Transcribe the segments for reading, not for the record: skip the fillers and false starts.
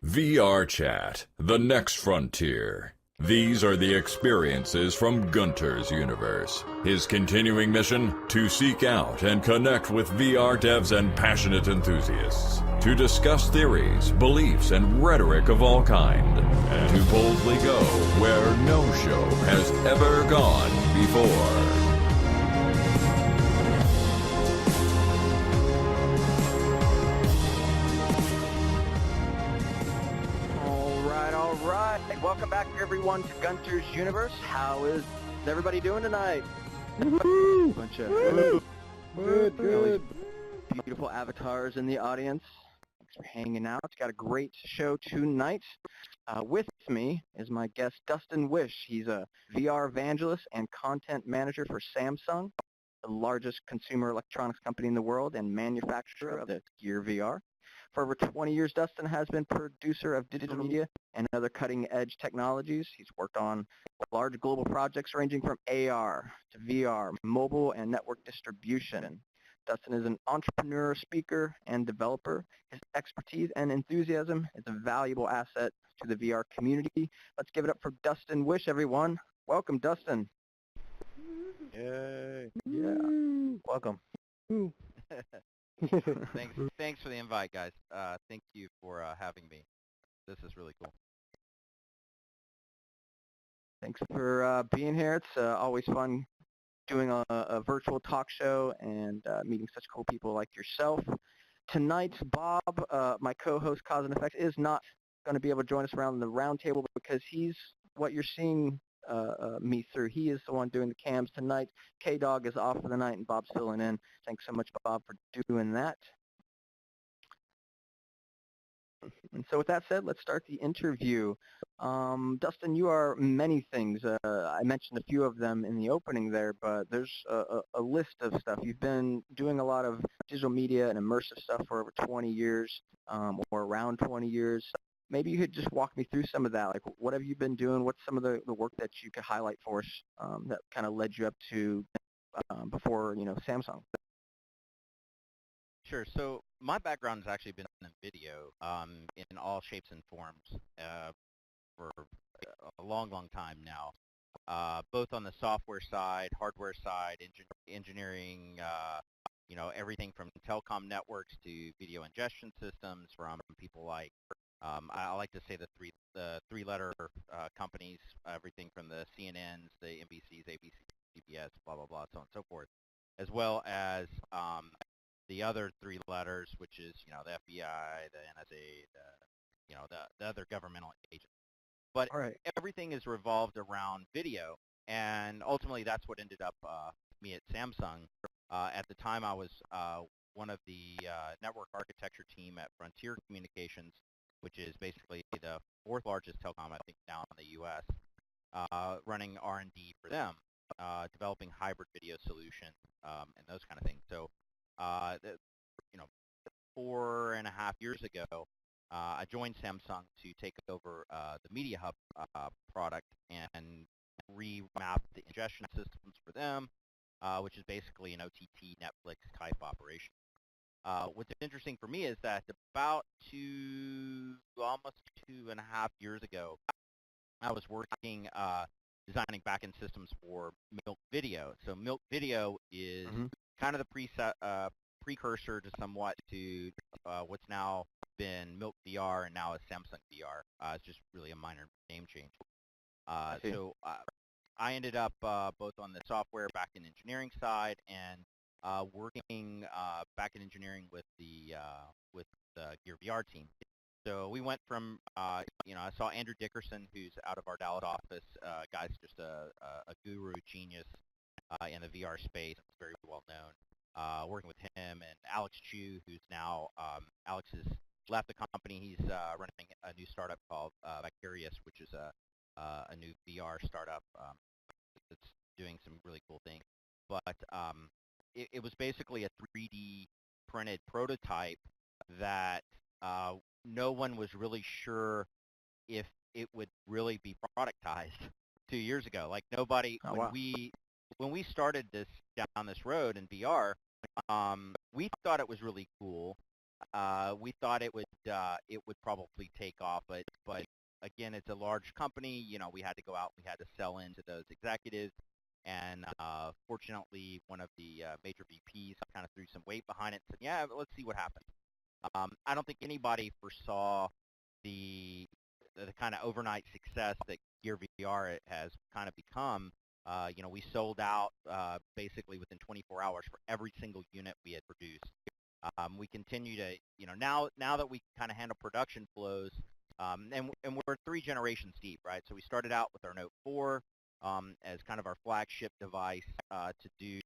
VRChat, the next frontier. These are the experiences from Gunter's universe. His continuing mission? To seek out and connect with VR devs and passionate enthusiasts. To discuss theories, beliefs, and rhetoric of all kind. And to boldly go where no show has ever gone before. Welcome back, everyone, to Gunter's Universe. How is everybody doing tonight? Bunch of good. Beautiful avatars in the audience. Thanks for hanging out. Got a great show tonight. With me is my guest, Dustin Wish. He's a VR evangelist and content manager for Samsung, the largest consumer electronics company in the world and manufacturer of the Gear VR. For over 20 years, Dustin has been producer of digital media and other cutting-edge technologies. He's worked on large global projects ranging from AR to VR, mobile, and network distribution. Dustin is an entrepreneur, speaker, and developer. His expertise and enthusiasm is a valuable asset to the VR community. Let's give it up for Dustin Wish, everyone. Welcome, Dustin. Yay. Yeah. Welcome. Thanks for the invite, guys. Thank you for having me. This is really cool. Thanks for being here. It's always fun doing a virtual talk show and meeting such cool people like yourself. Tonight, Bob, my co-host, Cause and Effects, is not going to be able to join us around the round table because he's what you're seeing me through. He is the one doing the cams tonight. K-Dog is off for the night, and Bob's filling in. Thanks so much, Bob, for doing that. And so with that said, let's start the interview. Dustin, you are many things. I mentioned a few of them in the opening there, but there's a list of stuff. You've been doing a lot of digital media and immersive stuff for over 20 years, or around 20 years. Maybe you could just walk me through some of that. Like, what have you been doing? What's some of the work that you could highlight for us that kind of led you up to before, Samsung? Sure. So my background has actually been in video in all shapes and forms for a long time now, both on the software side, hardware side, engineering, everything from telecom networks to video ingestion systems from people like I like to say the three-letter companies, everything from the CNNs, the NBCs, ABCs, CBS, blah, blah, blah, so on and so forth, as well as the other three letters, which is, the FBI, the NSA, the other governmental agents. But everything is revolved around video, and ultimately that's what ended up me at Samsung. At the time, I was one of the network architecture team at Frontier Communications, which is basically the fourth largest telecom, I think, now in the U.S., running R&D for them, developing hybrid video solutions and those kind of things. So, 4.5 years ago, I joined Samsung to take over the Media Hub product and remap the ingestion systems for them, which is basically an OTT Netflix type operation. What's interesting for me is that about almost 2.5 years ago, I was working designing backend systems for Milk Video. So Milk Video is kind of the precursor to somewhat to what's now been Milk VR and now is Samsung VR. It's just really a minor name change. So I ended up both on the software backend engineering side and working back in engineering with the Gear VR team. So we went from, I saw Andrew Dickerson, who's out of our Dallas office. Guy's just a guru genius in the VR space, very well known. Working with him and Alex Chu, who's now, Alex has left the company. He's running a new startup called Vicarious, which is a new VR startup that's doing some really cool things. But it was basically a 3D printed prototype that no one was really sure if it would really be productized 2 years ago. Like nobody, when we started down this road in VR, we thought it was really cool, we thought it would probably take off, but again, it's a large company. You know, we had to go out, we had to sell into those executives, and fortunately, one of the major VPs kind of threw some weight behind it and said, "Yeah, but let's see what happens." I don't think anybody foresaw the kind of overnight success that Gear VR has kind of become. You know, we sold out basically within 24 hours for every single unit we had produced. We continue to, you know, now that we kind of handle production flows, and we're 3 generations deep, right? So we started out with our Note 4 as kind of our flagship device to do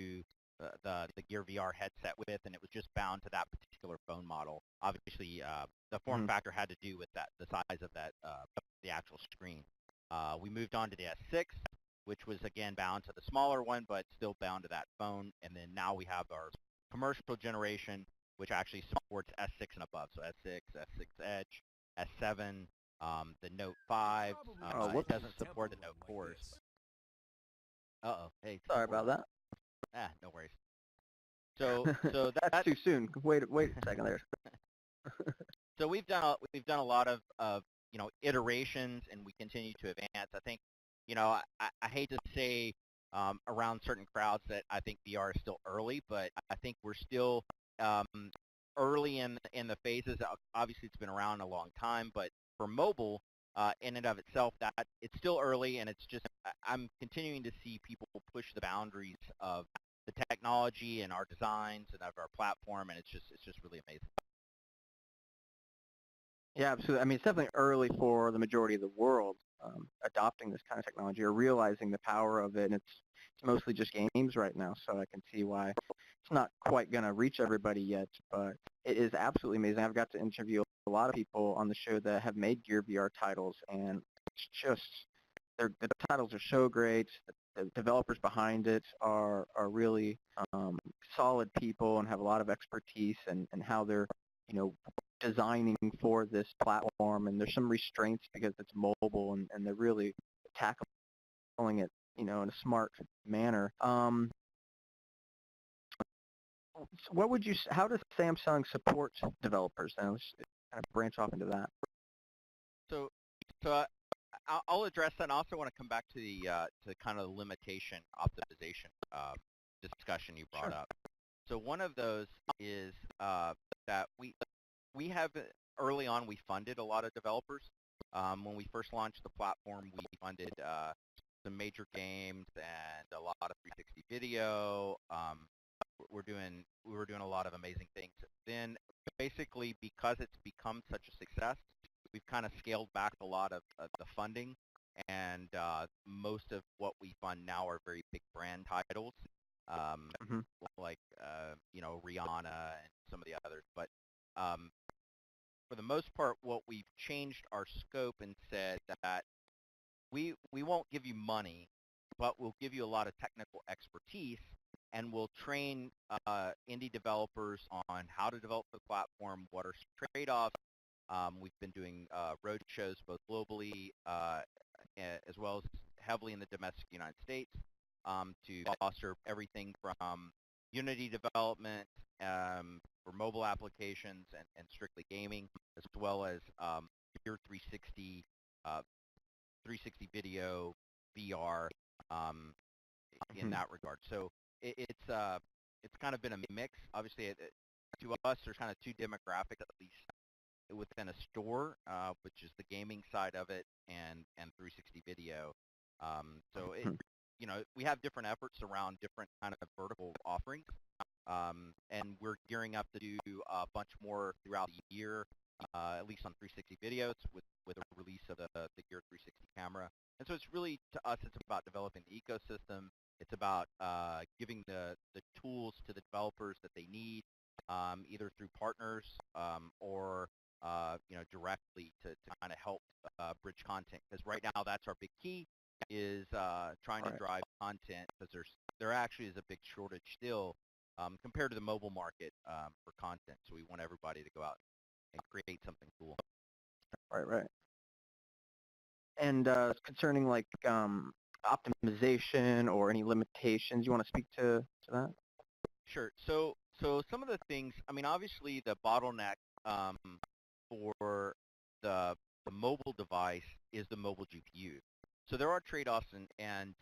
the Gear VR headset with, and it was just bound to that particular phone model. Obviously, the form factor had to do with the size of that the actual screen. We moved on to the S6, which was again bound to the smaller one, but still bound to that phone. And then now we have our commercial generation, which actually supports S6 and above. So S6, S6 Edge, S7, the Note 5. It doesn't support the Note 4s. Hey. Sorry about that. No worries. So That's too soon. Wait a second there. So we've done a lot of you know, iterations, and we continue to advance. I think, you know, I hate to say around certain crowds that I think VR is still early, but I think we're still early in the phases. Obviously, it's been around a long time, but for mobile, in and of itself, that it's still early, and it's just I'm continuing to see people push the boundaries of the technology and our designs and of our platform, and it's just really amazing. Yeah, absolutely. I mean, it's definitely early for the majority of the world adopting this kind of technology or realizing the power of it. And it's mostly just games right now, so I can see why it's not quite going to reach everybody yet. But it is absolutely amazing. I've got to interview a lot of people on the show that have made Gear VR titles, and it's just the titles are so great. The developers behind it are really solid people and have a lot of expertise and how they're, you know, designing for this platform, and there's some restraints because it's mobile, and they're really tackling it, you know, in a smart manner. How does Samsung support developers? And let's kind of branch off into that. So I'll address that, and I also want to come back to the to kind of the limitation optimization discussion you brought up. So one of those is that we have, early on, we funded a lot of developers. When we first launched the platform, we funded some major games and a lot of 360 video. We were doing a lot of amazing things. Then, basically, because it's become such a success, we've kind of scaled back a lot of the funding, and most of what we fund now are very big brand titles, like you know, Rihanna and some of the others. But for the most part, what we've changed our scope and said that we won't give you money, but we'll give you a lot of technical expertise, and we'll train indie developers on how to develop the platform, what are trade-offs. We've been doing road shows both globally as well as heavily in the domestic United States to foster everything from Unity development for mobile applications and strictly gaming, as well as your 360 video VR in that regard. So it's kind of been a mix. Obviously, to us, there's kind of 2 demographics, at least within a store, which is the gaming side of it and 360 video. So you know, we have different efforts around different kind of vertical offerings, and we're gearing up to do a bunch more throughout the year, at least on 360 videos with a release of the Gear 360 camera. And so it's really, to us, it's about developing the ecosystem. It's about giving the tools to the developers that they need, either through partners or you know, directly to kind of help bridge content. Because right now, that's our big key, is trying to drive content, because there actually is a big shortage still compared to the mobile market for content. So we want everybody to go out and create something cool. Right. And concerning like optimization or any limitations, you want to speak to that? Sure. So some of the things, I mean, obviously the bottleneck um, for the mobile device is the mobile GPU. So there are trade-offs and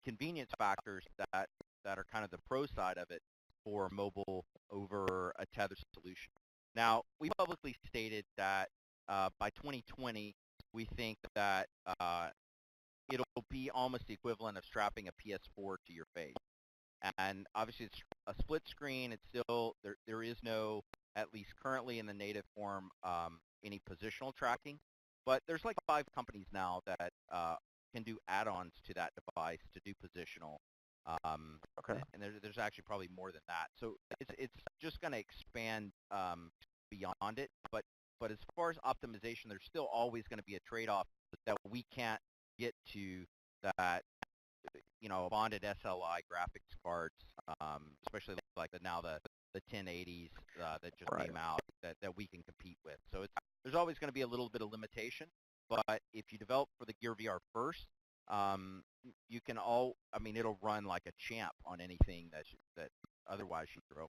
convenience factors that are kind of the pro side of it for mobile over a tethered solution. Now, we publicly stated that by 2020, we think that it'll be almost the equivalent of strapping a PS4 to your face. And obviously, it's a split screen. It's still there is no, at least currently in the native form, any positional tracking. But there's like 5 companies now that can do add-ons to that device to do positional. Okay. And there's actually probably more than that. So it's just going to expand beyond it. But as far as optimization, there's still always going to be a trade-off that we can't get to that, bonded SLI graphics cards, especially like the 1080s that just Right. came out that we can compete with. So there's always going to be a little bit of limitation, but if you develop for the Gear VR first, you can it'll run like a champ on anything that otherwise you throw.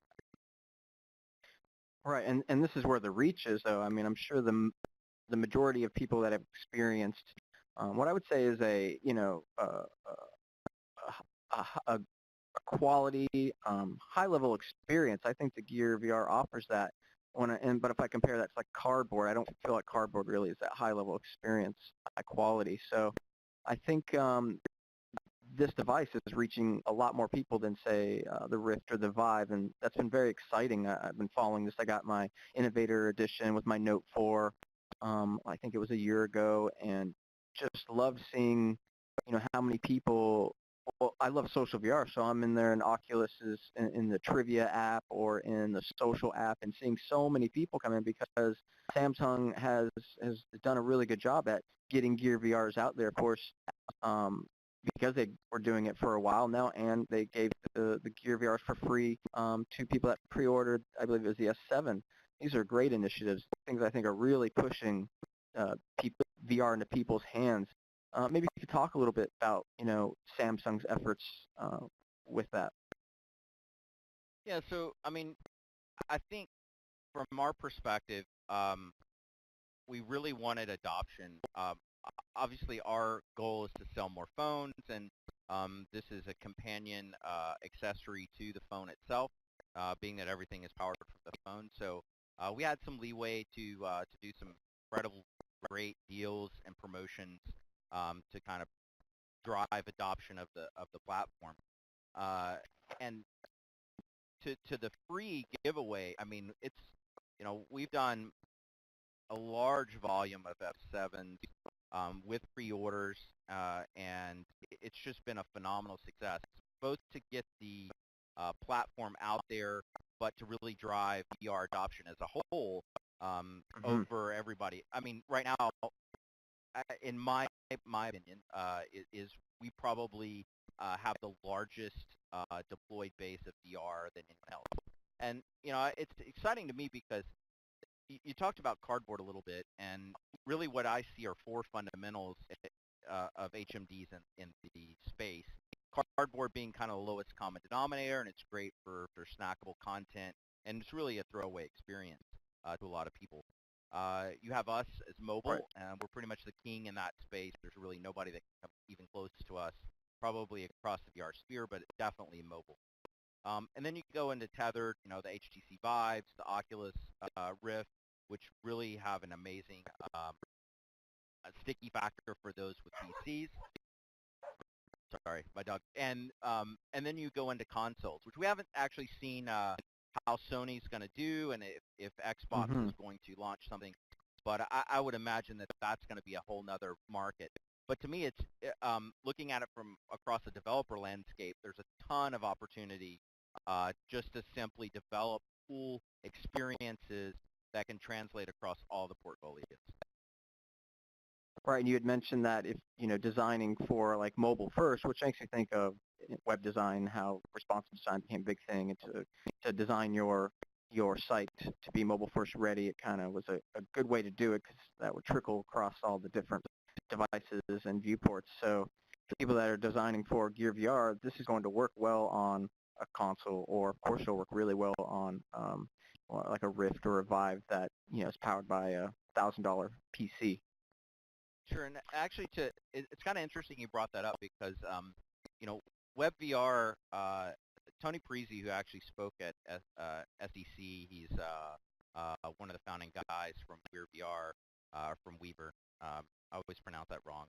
Right, and this is where the reach is, though. I mean, I'm sure the majority of people that have experienced what I would say is a a quality, high-level experience. I think the Gear VR offers that. But if I compare that to like cardboard, I don't feel like cardboard really is that high-level experience, high quality. So I think this device is reaching a lot more people than, say, the Rift or the Vive, and that's been very exciting. I've been following this. I got my Innovator Edition with my Note 4, I think it was a year ago, and just loved seeing, how many people. Well, I love social VR, so I'm in there in Oculus's in the trivia app or in the social app, and seeing so many people come in because Samsung has done a really good job at getting Gear VRs out there. Of course, because they were doing it for a while now, and they gave the Gear VRs for free to people that pre-ordered, I believe it was the S7. These are great initiatives, things I think are really pushing VR into people's hands. Maybe you could talk a little bit about, Samsung's efforts with that. Yeah, so, I think from our perspective, we really wanted adoption. Obviously, our goal is to sell more phones, and this is a companion accessory to the phone itself, being that everything is powered from the phone. So we had some leeway to do some incredible, great deals and promotions to kind of drive adoption of the platform. And to the free giveaway, it's we've done a large volume of F7s with pre-orders, and it's just been a phenomenal success, both to get the platform out there, but to really drive VR adoption as a whole over everybody. Right now, in my opinion, is we probably have the largest deployed base of VR than anyone else. And, it's exciting to me because you talked about cardboard a little bit, and really what I see are 4 fundamentals of HMDs in the space. Cardboard being kind of the lowest common denominator, and it's great for snackable content, and it's really a throwaway experience to a lot of people. You have us as mobile, Right. and we're pretty much the king in that space. There's really nobody that can come even close to us, probably across the VR sphere, but definitely mobile. And then you go into tethered, the HTC Vives, the Oculus Rift, which really have an amazing sticky factor for those with PCs. Sorry, my dog. And then you go into consoles, which we haven't actually seen how Sony's going to do, and if Xbox is going to launch something. But I would imagine that that's going to be a whole nother market. But to me, it's looking at it from across the developer landscape, there's a ton of opportunity just to simply develop cool experiences that can translate across all the portfolios. Right, and you had mentioned that if, designing for like mobile first, which makes me think of web design, how responsive design became a big thing, and to design your site to be mobile first ready, it kind of was a good way to do it because that would trickle across all the different devices and viewports. So people that are designing for Gear VR, this is going to work well on a console, or of course it'll work really well on like a Rift or a Vive that is powered by a $1,000 PC. Sure, and actually, it's kind of interesting you brought that up because WebVR. Tony Parisi, who actually spoke at SEC, he's one of the founding guys from WeaveVR, from Weaver. I always pronounce that wrong,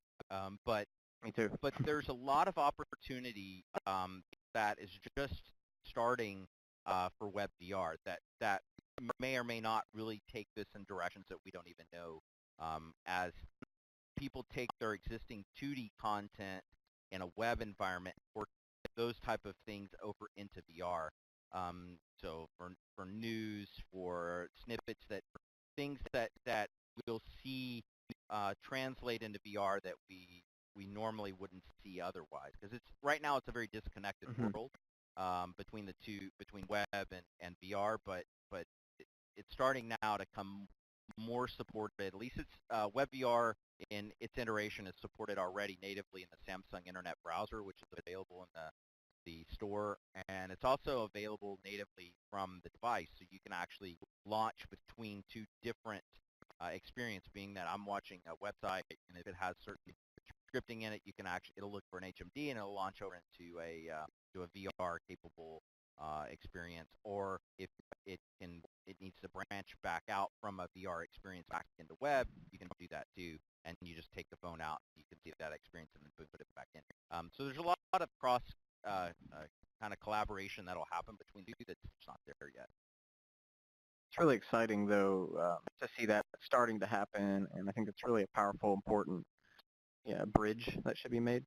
but Me too. But there's a lot of opportunity that is just starting for WebVR that may or may not really take this in directions that we don't even know, as people take their existing 2D content in a web environment and work those type of things over into VR. So for news, for snippets, things that we'll see translate into VR that we normally wouldn't see otherwise, because right now it's a very disconnected world between the two, between web and VR, but it's starting now to come more supported. At least it's WebVR in its iteration is supported already natively in the Samsung Internet Browser, which is available in the store, and it's also available natively from the device, so you can actually launch between two different experience, being that I'm watching a website, and if it has certain scripting in it, you can it'll look for an HMD and it'll launch over into to a VR capable experience, or if it needs to branch back out from a VR experience back into web, you can do that too, and you just take the phone out, you can see that experience and then put it back in. So there's a lot of cross kind of collaboration that'll happen between the two that's not there yet. It's really exciting, though, to see that starting to happen, and I think it's really a powerful, important bridge that should be made.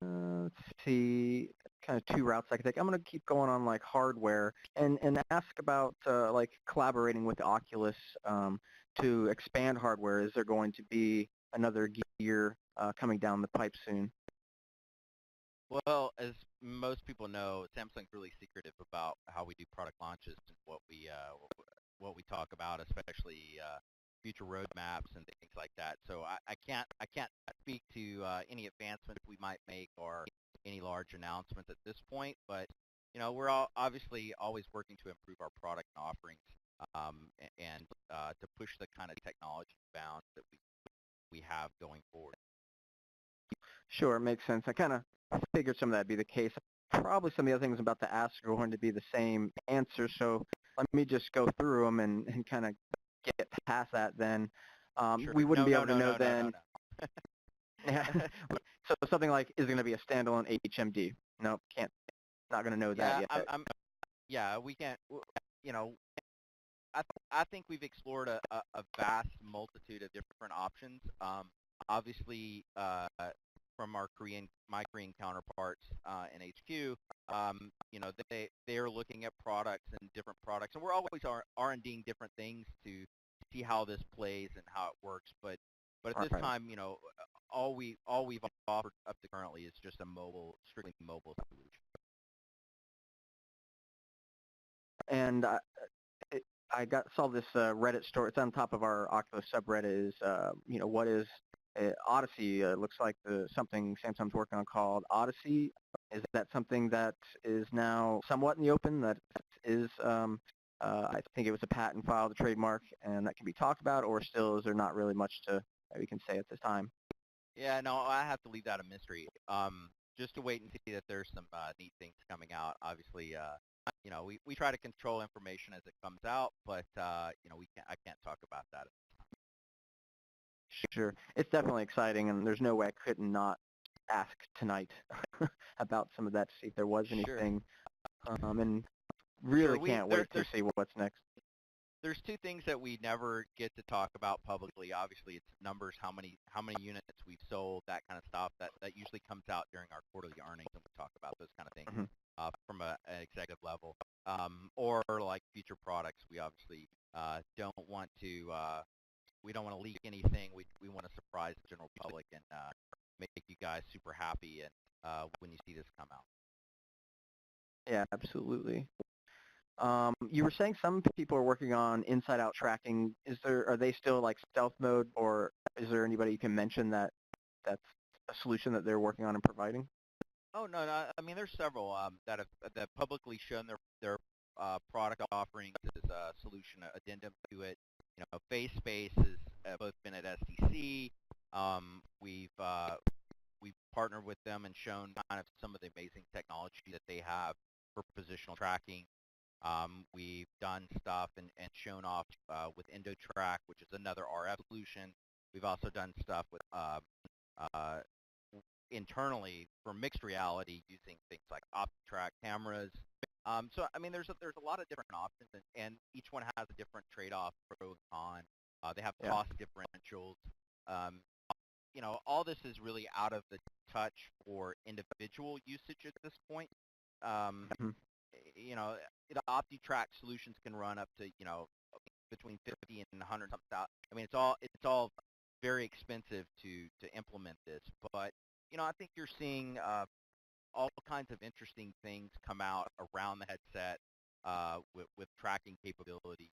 Let's see, kind of two routes I could take. I'm going to keep going on like hardware and ask about like collaborating with Oculus to expand hardware. Is there going to be another gear coming down the pipe soon? Well, as most people know, Samsung's really secretive about how we do product launches and what we talk about, especially future roadmaps and things like that. So I can't speak to any advancements we might make or any large announcements at this point. But we're obviously always working to improve our product and offerings, and to push the kind of technology bounds that we have going forward. Sure, it makes sense. I kind of figured some of that would be the case. Probably some of the other things I'm about to ask are going to be the same answer, so let me just go through them and kind of get past that then. Sure. We wouldn't be able to know no, then. No. Yeah. So something like, is it going to be a standalone HMD? No, can't. Not going to know that yet. We can't. I think we've explored a vast multitude of different options. Obviously, from my Korean counterparts in HQ, they are looking at products and different products, and we're always R&Ding different things to see how this plays and how it works. But at this time, all we've offered up to currently is just a strictly mobile solution. And I saw this Reddit story. It's on top of our Oculus subreddit. Is what is Odyssey? Looks like something Samsung's working on called Odyssey. Is that something that is now somewhat in the open? That is, I think it was a patent filed, a trademark, and that can be talked about, or still is there not really much that we can say at this time? Yeah, no, I have to leave that a mystery. Just to wait and see that there's some neat things coming out. Obviously, we try to control information as it comes out, but I can't talk about that. Sure. It's definitely exciting, and there's no way I could not ask tonight about some of that to see if there was anything. Sure. And really can't wait to see what's next. There's two things that we never get to talk about publicly. Obviously, it's numbers, how many units we've sold, that kind of stuff. That usually comes out during our quarterly earnings, and we talk about those kind of things from an executive level. Or like future products, we obviously don't want to leak anything. We want to surprise the general public and make you guys super happy and when you see this come out. Yeah, absolutely. You were saying some people are working on inside-out tracking. Are they still like stealth mode, or is there anybody you can mention that's a solution that they're working on and providing? Oh no, no, I mean there's several that publicly shown their product offerings as a solution addendum to it. You know, Face Space has both been at SDC. We've partnered with them and shown kind of some of the amazing technology that they have for positional tracking. We've done stuff and shown off with EndoTrack, which is another RF solution. We've also done stuff with uh, internally for mixed reality using things like OptiTrack cameras. So I mean, there's a lot of different options, and each one has a different trade-off, pro and con. They have Yeah. cost differentials. Um, you know, all this is really out of the touch for individual usage at this point. Um, Mhm. you know, the OptiTrack solutions can run up to, you know, between 50 and 100 something thousand. I mean, it's all very expensive to implement this, but you know, I think you're seeing all kinds of interesting things come out around the headset with tracking capabilities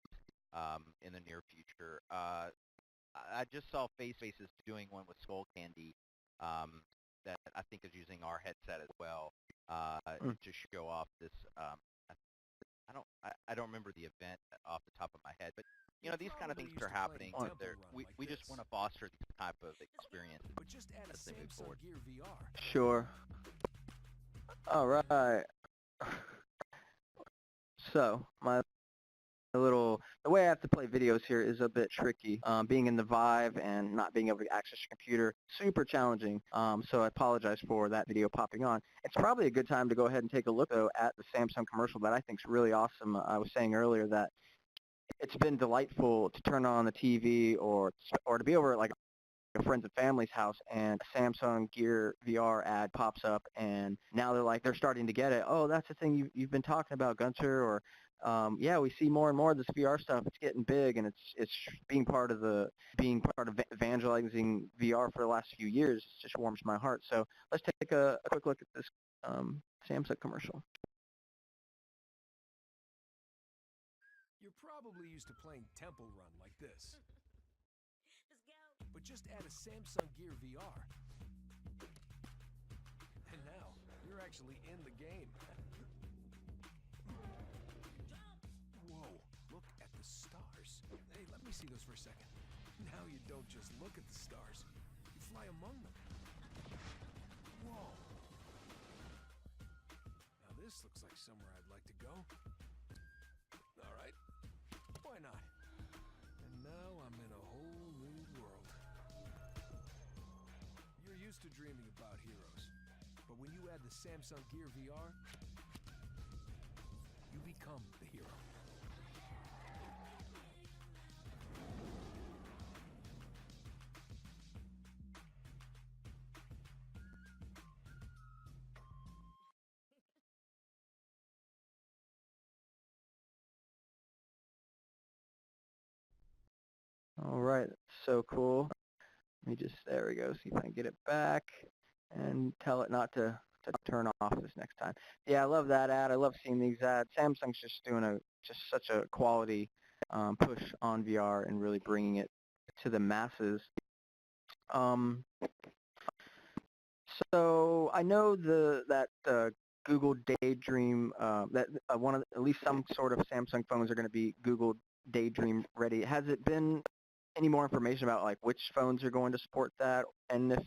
in the near future. I just saw FaceFace is doing one with Skull Candy that I think is using our headset as well Mm. to show off this. I don't remember the event off the top of my head, but you know, these kind of things are happening. We just want to foster these type of experiences But just add a as they move Samsung forward. Gear VR. Sure. All right. So the way I have to play videos here is a bit tricky. Being in the Vive and not being able to access your computer, super challenging. So I apologize for that video popping on. It's probably a good time to go ahead and take a look though at the Samsung commercial that I think is really awesome. I was saying earlier that it's been delightful to turn on the TV or to be over at like a friends and family's house and a Samsung Gear VR ad pops up and now they're starting to get it. Oh, that's the thing you've been talking about, Gunter, or yeah, we see more and more of this VR stuff. It's getting big and it's being part of evangelizing VR for the last few years. It just warms my heart. So let's take a quick look at this Samsung commercial. You're probably used to playing Temple Run like this. But just add a Samsung Gear VR. And now, you're actually in the game. Whoa, look at the stars. Hey, let me see those for a second. Now you don't just look at the stars, you fly among them. Whoa. Now this looks like somewhere I'd like to go. All right, why not? And now I'm in a whole new world. You're used to dreaming about heroes, but when you add the Samsung Gear VR, you become the hero. All right, so cool. There we go, see if I can get it back and tell it not to turn off this next time. Yeah, I love that ad. I love seeing these ads. Samsung's just doing just such a quality push on VR and really bringing it to the masses. So I know that Google Daydream, that at least some sort of Samsung phones are going to be Google Daydream ready. Has it been any more information about like which phones are going to support that? And if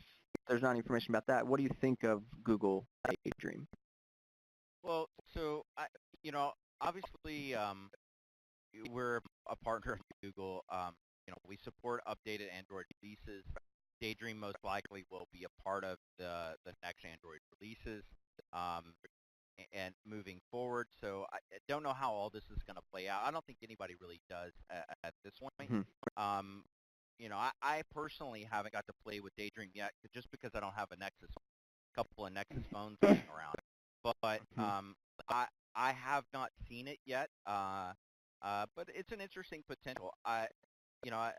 there's not information about that, what do you think of Google Daydream? Well, so you know, obviously, we're a partner of Google. You know, we support updated Android releases. Daydream most likely will be a part of the next Android releases and moving forward. So I don't know how all this is going to play out. I don't think anybody really does at this point. Mm-hmm. You know, I personally haven't got to play with Daydream yet, just because I don't have a couple of Nexus phones laying around. But I have not seen it yet. But it's an interesting potential. You know, I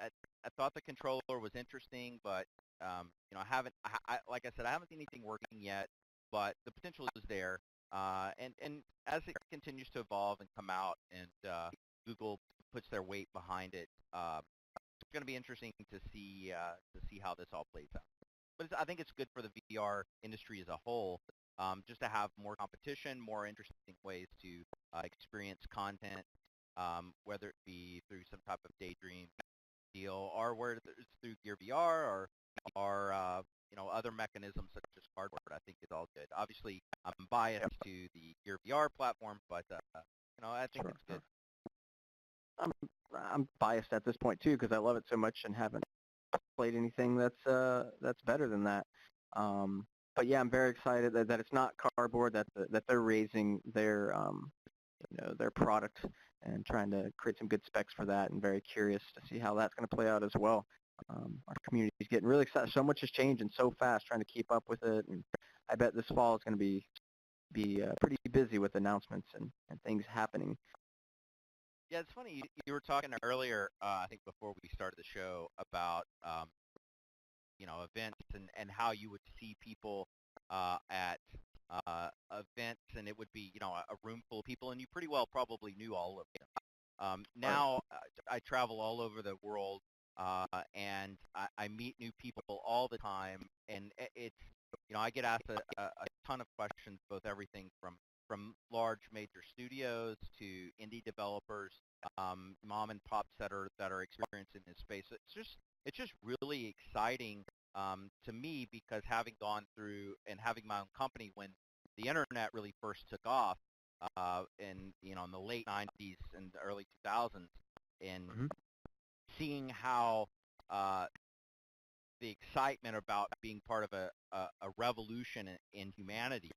thought the controller was interesting, but you know, like I said, I haven't seen anything working yet. But the potential is there. And as it continues to evolve and come out, and Google puts their weight behind it, it's going to be interesting to see how this all plays out. I think it's good for the VR industry as a whole, just to have more competition, more interesting ways to experience content, whether it be through some type of daydream deal, or whether it's through Gear VR, or other mechanisms such as cardboard. I think it's all good. Obviously, I'm biased to the Gear VR platform, but I think it's good. I'm biased at this point too because I love it so much and haven't played anything that's better than that. But yeah, I'm very excited that it's not cardboard, that they're raising their product and trying to create some good specs for that, and very curious to see how that's going to play out as well. Our community is getting really excited. So much is changing so fast, trying to keep up with it, and I bet this fall is going to be pretty busy with announcements and things happening. Yeah, it's funny. You were talking earlier, I think before we started the show, about events and how you would see people at events, and it would be a room full of people, and you pretty well probably knew all of them. Now I travel all over the world, and I meet new people all the time, and it's I get asked a ton of questions, both everything from large major studios to indie developers, mom and pops that are experiencing this space. It's just really exciting to me, because having gone through and having my own company when the internet really first took off in the late 90s and the early 2000s, and seeing how the excitement about being part of a revolution in humanity,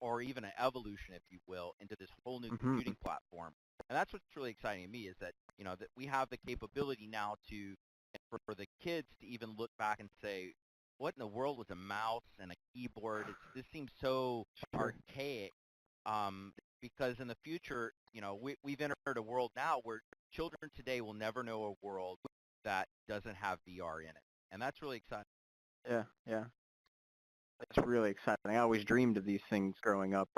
or even an evolution, if you will, into this whole new computing platform. And that's what's really exciting to me, is that that we have the capability now for the kids to even look back and say, what in the world was a mouse and a keyboard? This seems so archaic, because in the future, we've entered a world now where children today will never know a world that doesn't have VR in it. And that's really exciting. Yeah. It's really exciting. I always dreamed of these things growing up.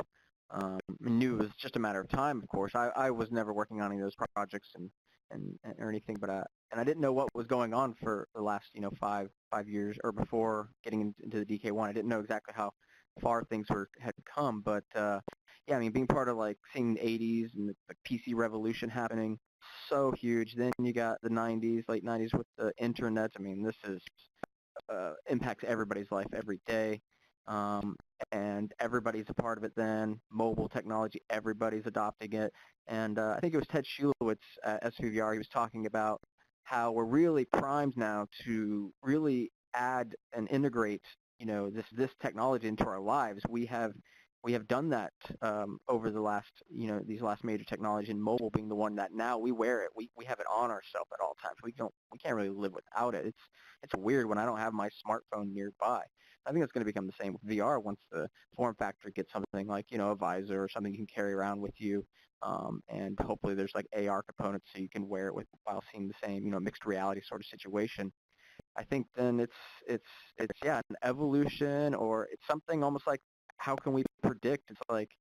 Knew it was just a matter of time, of course. I was never working on any of those projects or anything, but I didn't know what was going on for the last 5 years, or before getting into the DK1. I didn't know exactly how far things had come, but yeah, I mean, being part of seeing the 80s and the PC revolution happening, so huge. Then you got the 90s, late 90s with the internet. I mean, this is impacts everybody's life every day, and everybody's a part of it then. Mobile technology, everybody's adopting it. And I think it was Ted Schulowitz at SVVR, he was talking about how we're really primed now to really add and integrate this technology into our lives. We have done that over the last, these last major technology, and mobile being the one that now we wear it. We have it on ourselves at all times. We can't really live without it. It's weird when I don't have my smartphone nearby. I think it's going to become the same with VR once the form factor gets something like, a visor or something you can carry around with you. And hopefully there's AR components so you can wear it while seeing the same, mixed reality sort of situation. I think then it's an evolution, or it's something almost like, how can we predict? It's like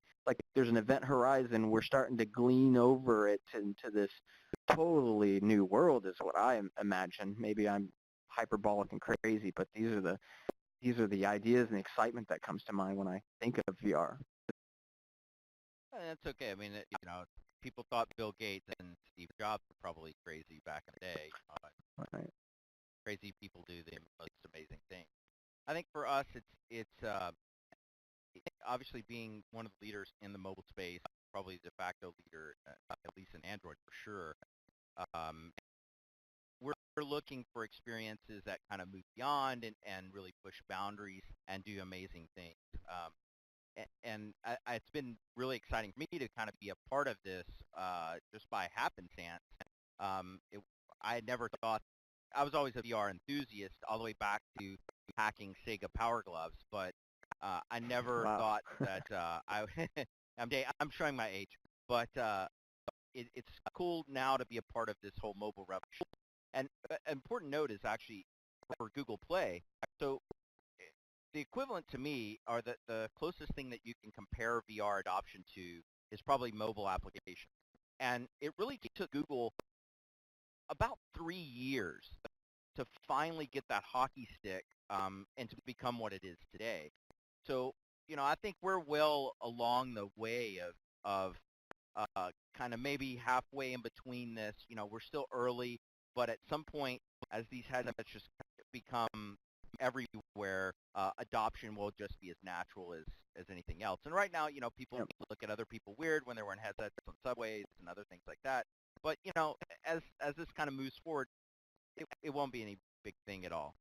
there's an event horizon. We're starting to glean over it into this totally new world, is what I imagine. Maybe I'm hyperbolic and crazy, but these are the ideas and the excitement that comes to mind when I think of VR. That's okay. I mean, people thought Bill Gates and Steve Jobs were probably crazy back in the day. Right. Crazy people do the most amazing things. I think for us, it's obviously being one of the leaders in the mobile space, probably de facto leader, at least in Android for sure. We're looking for experiences that kind of move beyond and really push boundaries and do amazing things. And it's been really exciting for me to kind of be a part of this just by happenstance. I had never thought, I was always a VR enthusiast all the way back to hacking Sega Power Gloves, but I never thought that I'm showing my age, but it's cool now to be a part of this whole mobile revolution. And an important note is actually for Google Play. So the equivalent to me, are that the closest thing that you can compare VR adoption to is probably mobile applications. And it really took Google about 3 years to finally get that hockey stick and to become what it is today. So, I think we're well along the way of kind of maybe halfway in between this. We're still early, but at some point, as these headsets just become everywhere, adoption will just be as natural as anything else. And right now, people look at other people weird when they're wearing headsets on subways and other things like that. But, as this kind of moves forward, it won't be any big thing at all.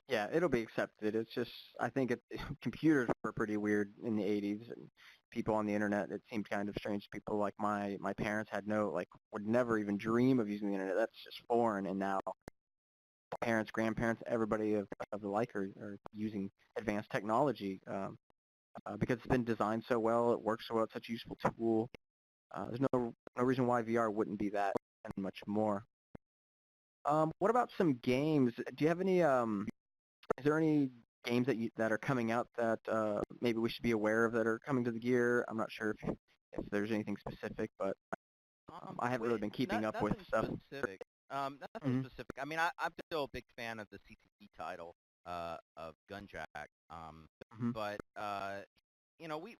Yeah, it'll be accepted. It's just, I think computers were pretty weird in the 80s, and people on the internet, it seemed kind of strange to people. Like my parents would never even dream of using the internet. That's just foreign. And now parents, grandparents, everybody of the like are using advanced technology because it's been designed so well. It works so well. It's such a useful tool. There's no reason why VR wouldn't be that and much more. What about some games? Do you have any? Is there any games that are coming out that maybe we should be aware of that are coming to the Gear? I'm not sure if there's anything specific, but I haven't really been keeping up with stuff. Specific. Nothing specific. I mean, I'm still a big fan of the CCP title of Gunjack, but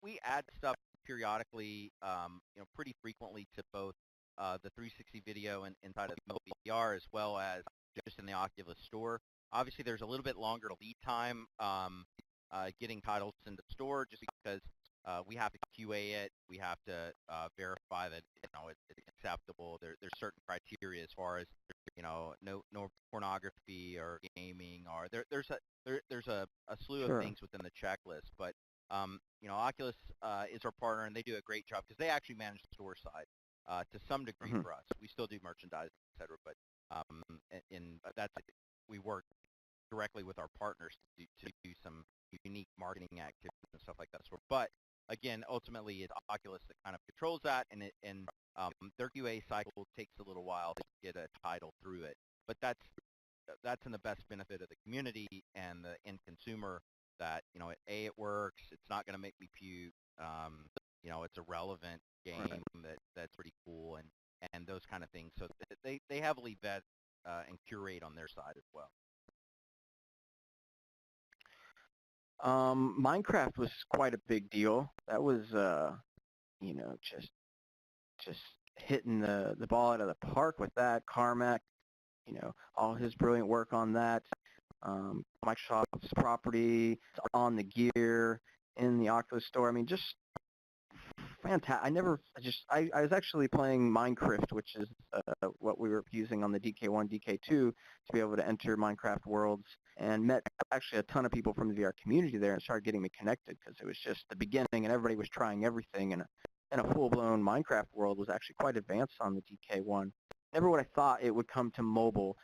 we add stuff periodically, pretty frequently to both the 360 video and inside of the VR as well as just in the Oculus store. Obviously, there's a little bit longer lead time getting titles into the store just because we have to QA it. We have to verify that it's acceptable. There's certain criteria as far as no pornography or gaming, or there's a slew of things within the checklist. But Oculus is our partner, and they do a great job because they actually manage the store side to some degree for us. We still do merchandising, etc. But that's we work directly with our partners to do some unique marketing activities and stuff like that. But again, ultimately, it's Oculus that kind of controls that, and their QA cycle takes a little while to get a title through it. But that's in the best benefit of the community and the end consumer. That it works. It's not going to make me puke. It's a relevant game that's pretty cool, and those kind of things. So they heavily vet and curate on their side as well. Minecraft was quite a big deal. That was, just hitting the ball out of the park with that. Carmack, all his brilliant work on that. Microsoft's property on the Gear, in the Oculus store. I mean, just fantastic. I was actually playing Minecraft, which is what we were using on the DK1, DK2 to be able to enter Minecraft worlds, and met actually a ton of people from the VR community there and started getting me connected because it was just the beginning and everybody was trying everything, and a full-blown Minecraft world was actually quite advanced on the DK1. Never would I thought it would come to mobile.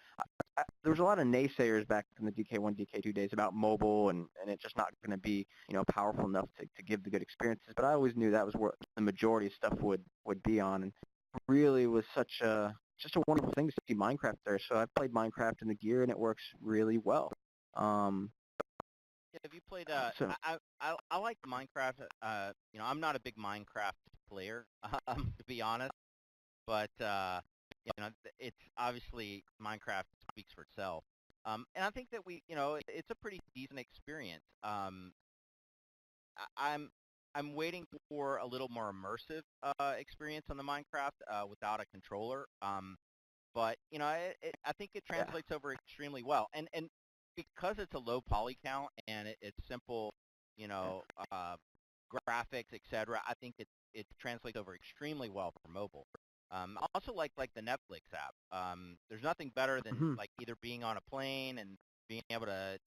There was a lot of naysayers back in the DK1, DK2 days about mobile and it just not going to be, powerful enough to give the good experiences. But I always knew that was where the majority of stuff would be on. And really was just a wonderful thing to see Minecraft there. So I played Minecraft in the Gear, and it works really well. Have you played? I like Minecraft. I'm not a big Minecraft player, to be honest, but it's obviously Minecraft speaks for itself. And I think that it's a pretty decent experience. I'm waiting for a little more immersive experience on the Minecraft without a controller. But I think it translates over extremely well. And because it's a low poly count and it's simple, graphics, etc. I think it translates over extremely well for mobile. I also like the Netflix app. There's nothing better than like either being on a plane and being able to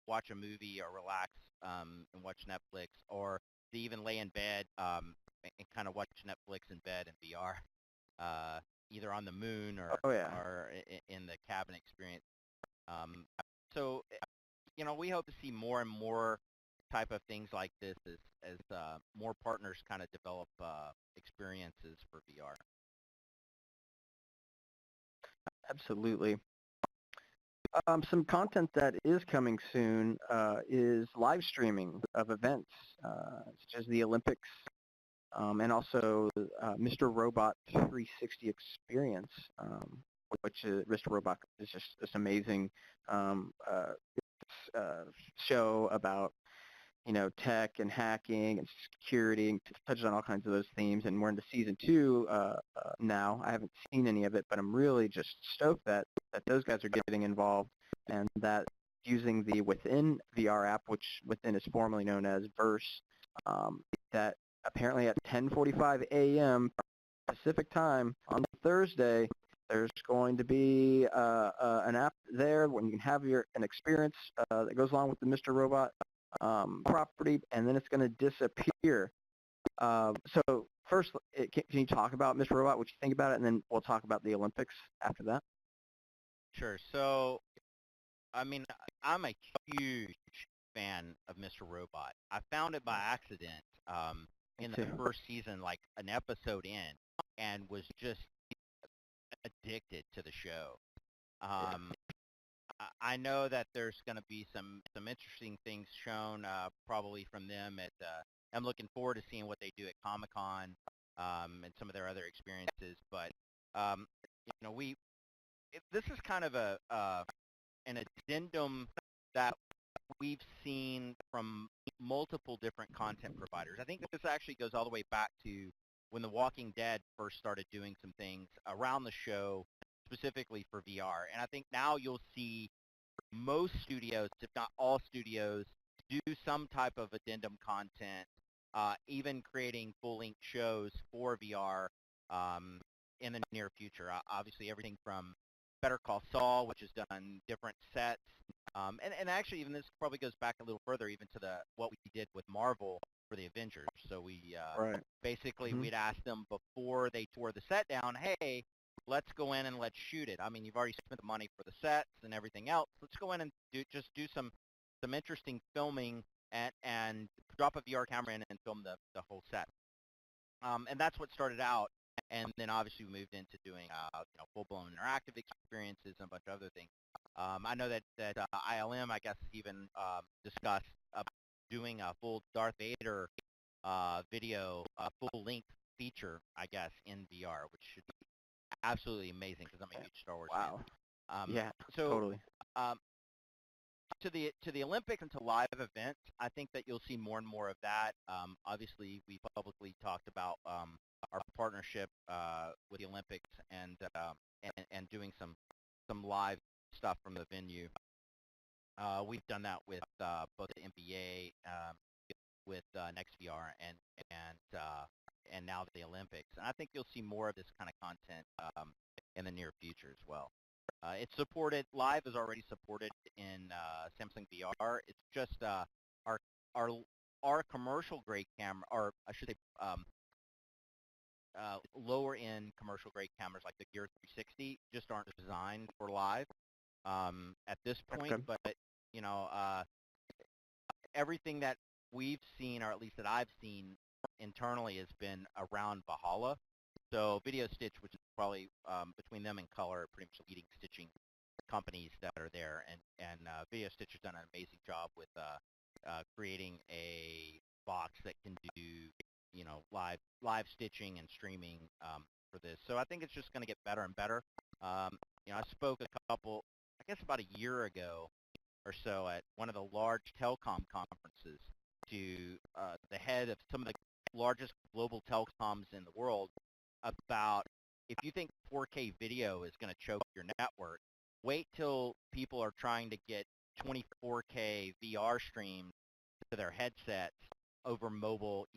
watch a movie or relax and watch Netflix, or to even lay in bed and kind of watch Netflix in bed in VR, either on the moon or in the cabin experience. So we hope to see more and more type of things like this as more partners kind of develop experiences for VR. Absolutely. Some content that is coming soon is live streaming of events such as the Olympics and also Mr. Robot 360 Experience, which is Mr. Robot is just this amazing show about tech and hacking and security, and touches on all kinds of those themes. And we're into season 2 now. I haven't seen any of it, but I'm really just stoked that those guys are getting involved, and that using the Within VR app, which Within is formerly known as Verse, that apparently at 10:45 a.m. Pacific time on Thursday, there's going to be an app there when you can have an experience that goes along with the Mr. Robot property, and then it's going to disappear. So first, can you talk about Mr. Robot, what you think about it, and then we'll talk about the Olympics after that? Sure. So, I mean, I'm a huge fan of Mr. Robot. I found it by accident in the first season, like an episode in, and was just addicted to the show. I know that there's going to be some interesting things shown probably from them at. I'm looking forward to seeing what they do at Comic-Con and some of their other experiences. But this is kind of an addendum that we've seen from multiple different content providers. I think that this actually goes all the way back to when The Walking Dead first started doing some things around the show specifically for VR. And I think now you'll see most studios, if not all studios, do some type of addendum content, even creating full-length shows for VR in the near future. Obviously, everything from Better Call Saul, which has done different sets, and actually even this probably goes back a little further, even to what we did with Marvel for the Avengers. So we basically we'd ask them before they tore the set down, hey, let's go in and let's shoot it. I mean, you've already spent the money for the sets and everything else. Let's go in and do some interesting filming and drop a VR camera in and film the whole set. And that's what started out. And then obviously we moved into doing full-blown interactive experiences and a bunch of other things. I know that ILM, I guess, has even discussed doing a full Darth Vader video, full-length feature, I guess, in VR, which should be absolutely amazing because I'm a huge Star Wars fan. Yeah, so, totally. To the Olympics and to live events, I think that you'll see more and more of that. Obviously, we publicly talked about our partnership with the Olympics and doing some live stuff from the venue. We've done that with both the NBA, with NextVR, and now the Olympics. And I think you'll see more of this kind of content in the near future as well. It's supported. Live is already supported in Samsung VR. It's just our commercial grade camera, or I should say, lower end commercial grade cameras like the Gear 360 just aren't designed for live at this point. Okay. But everything that we've seen, or at least that I've seen internally, has been around Valhalla. So Video Stitch, which is probably between them and Color, pretty much the leading stitching companies that are there, and Video Stitch has done an amazing job with creating a box that can do live stitching and streaming for this. So I think it's just going to get better and better. I spoke about a year ago or so at one of the large telecom conferences to the head of some of the largest global telecoms in the world about, if you think 4K video is going to choke your network, wait till people are trying to get 24K VR streams to their headsets over mobile,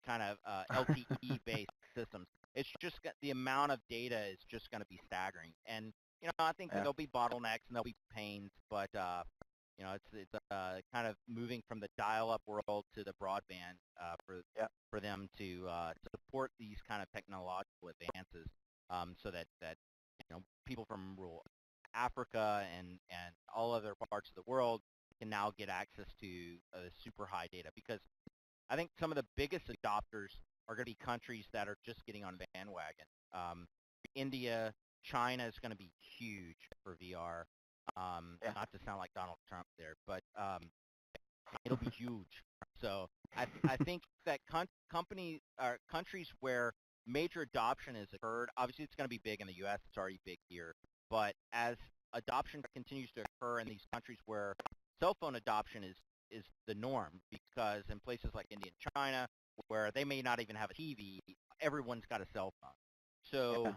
kind of LTE-based systems. It's just the amount of data is just going to be staggering. And, I think there'll be bottlenecks and there'll be pains, but, it's kind of moving from the dial-up world to the broadband for them to support these kind of technological advances, so that people from rural Africa and all other parts of the world can now get access to super high data. Because I think some of the biggest adopters are going to be countries that are just getting on the bandwagon. India, China is going to be huge for VR. Not to sound like Donald Trump there, but it'll be huge. So I think that countries where major adoption has occurred. Obviously, it's going to be big in the U.S. It's already big here. But as adoption continues to occur in these countries where cell phone adoption is the norm, because in places like India and China, where they may not even have a TV, everyone's got a cell phone. So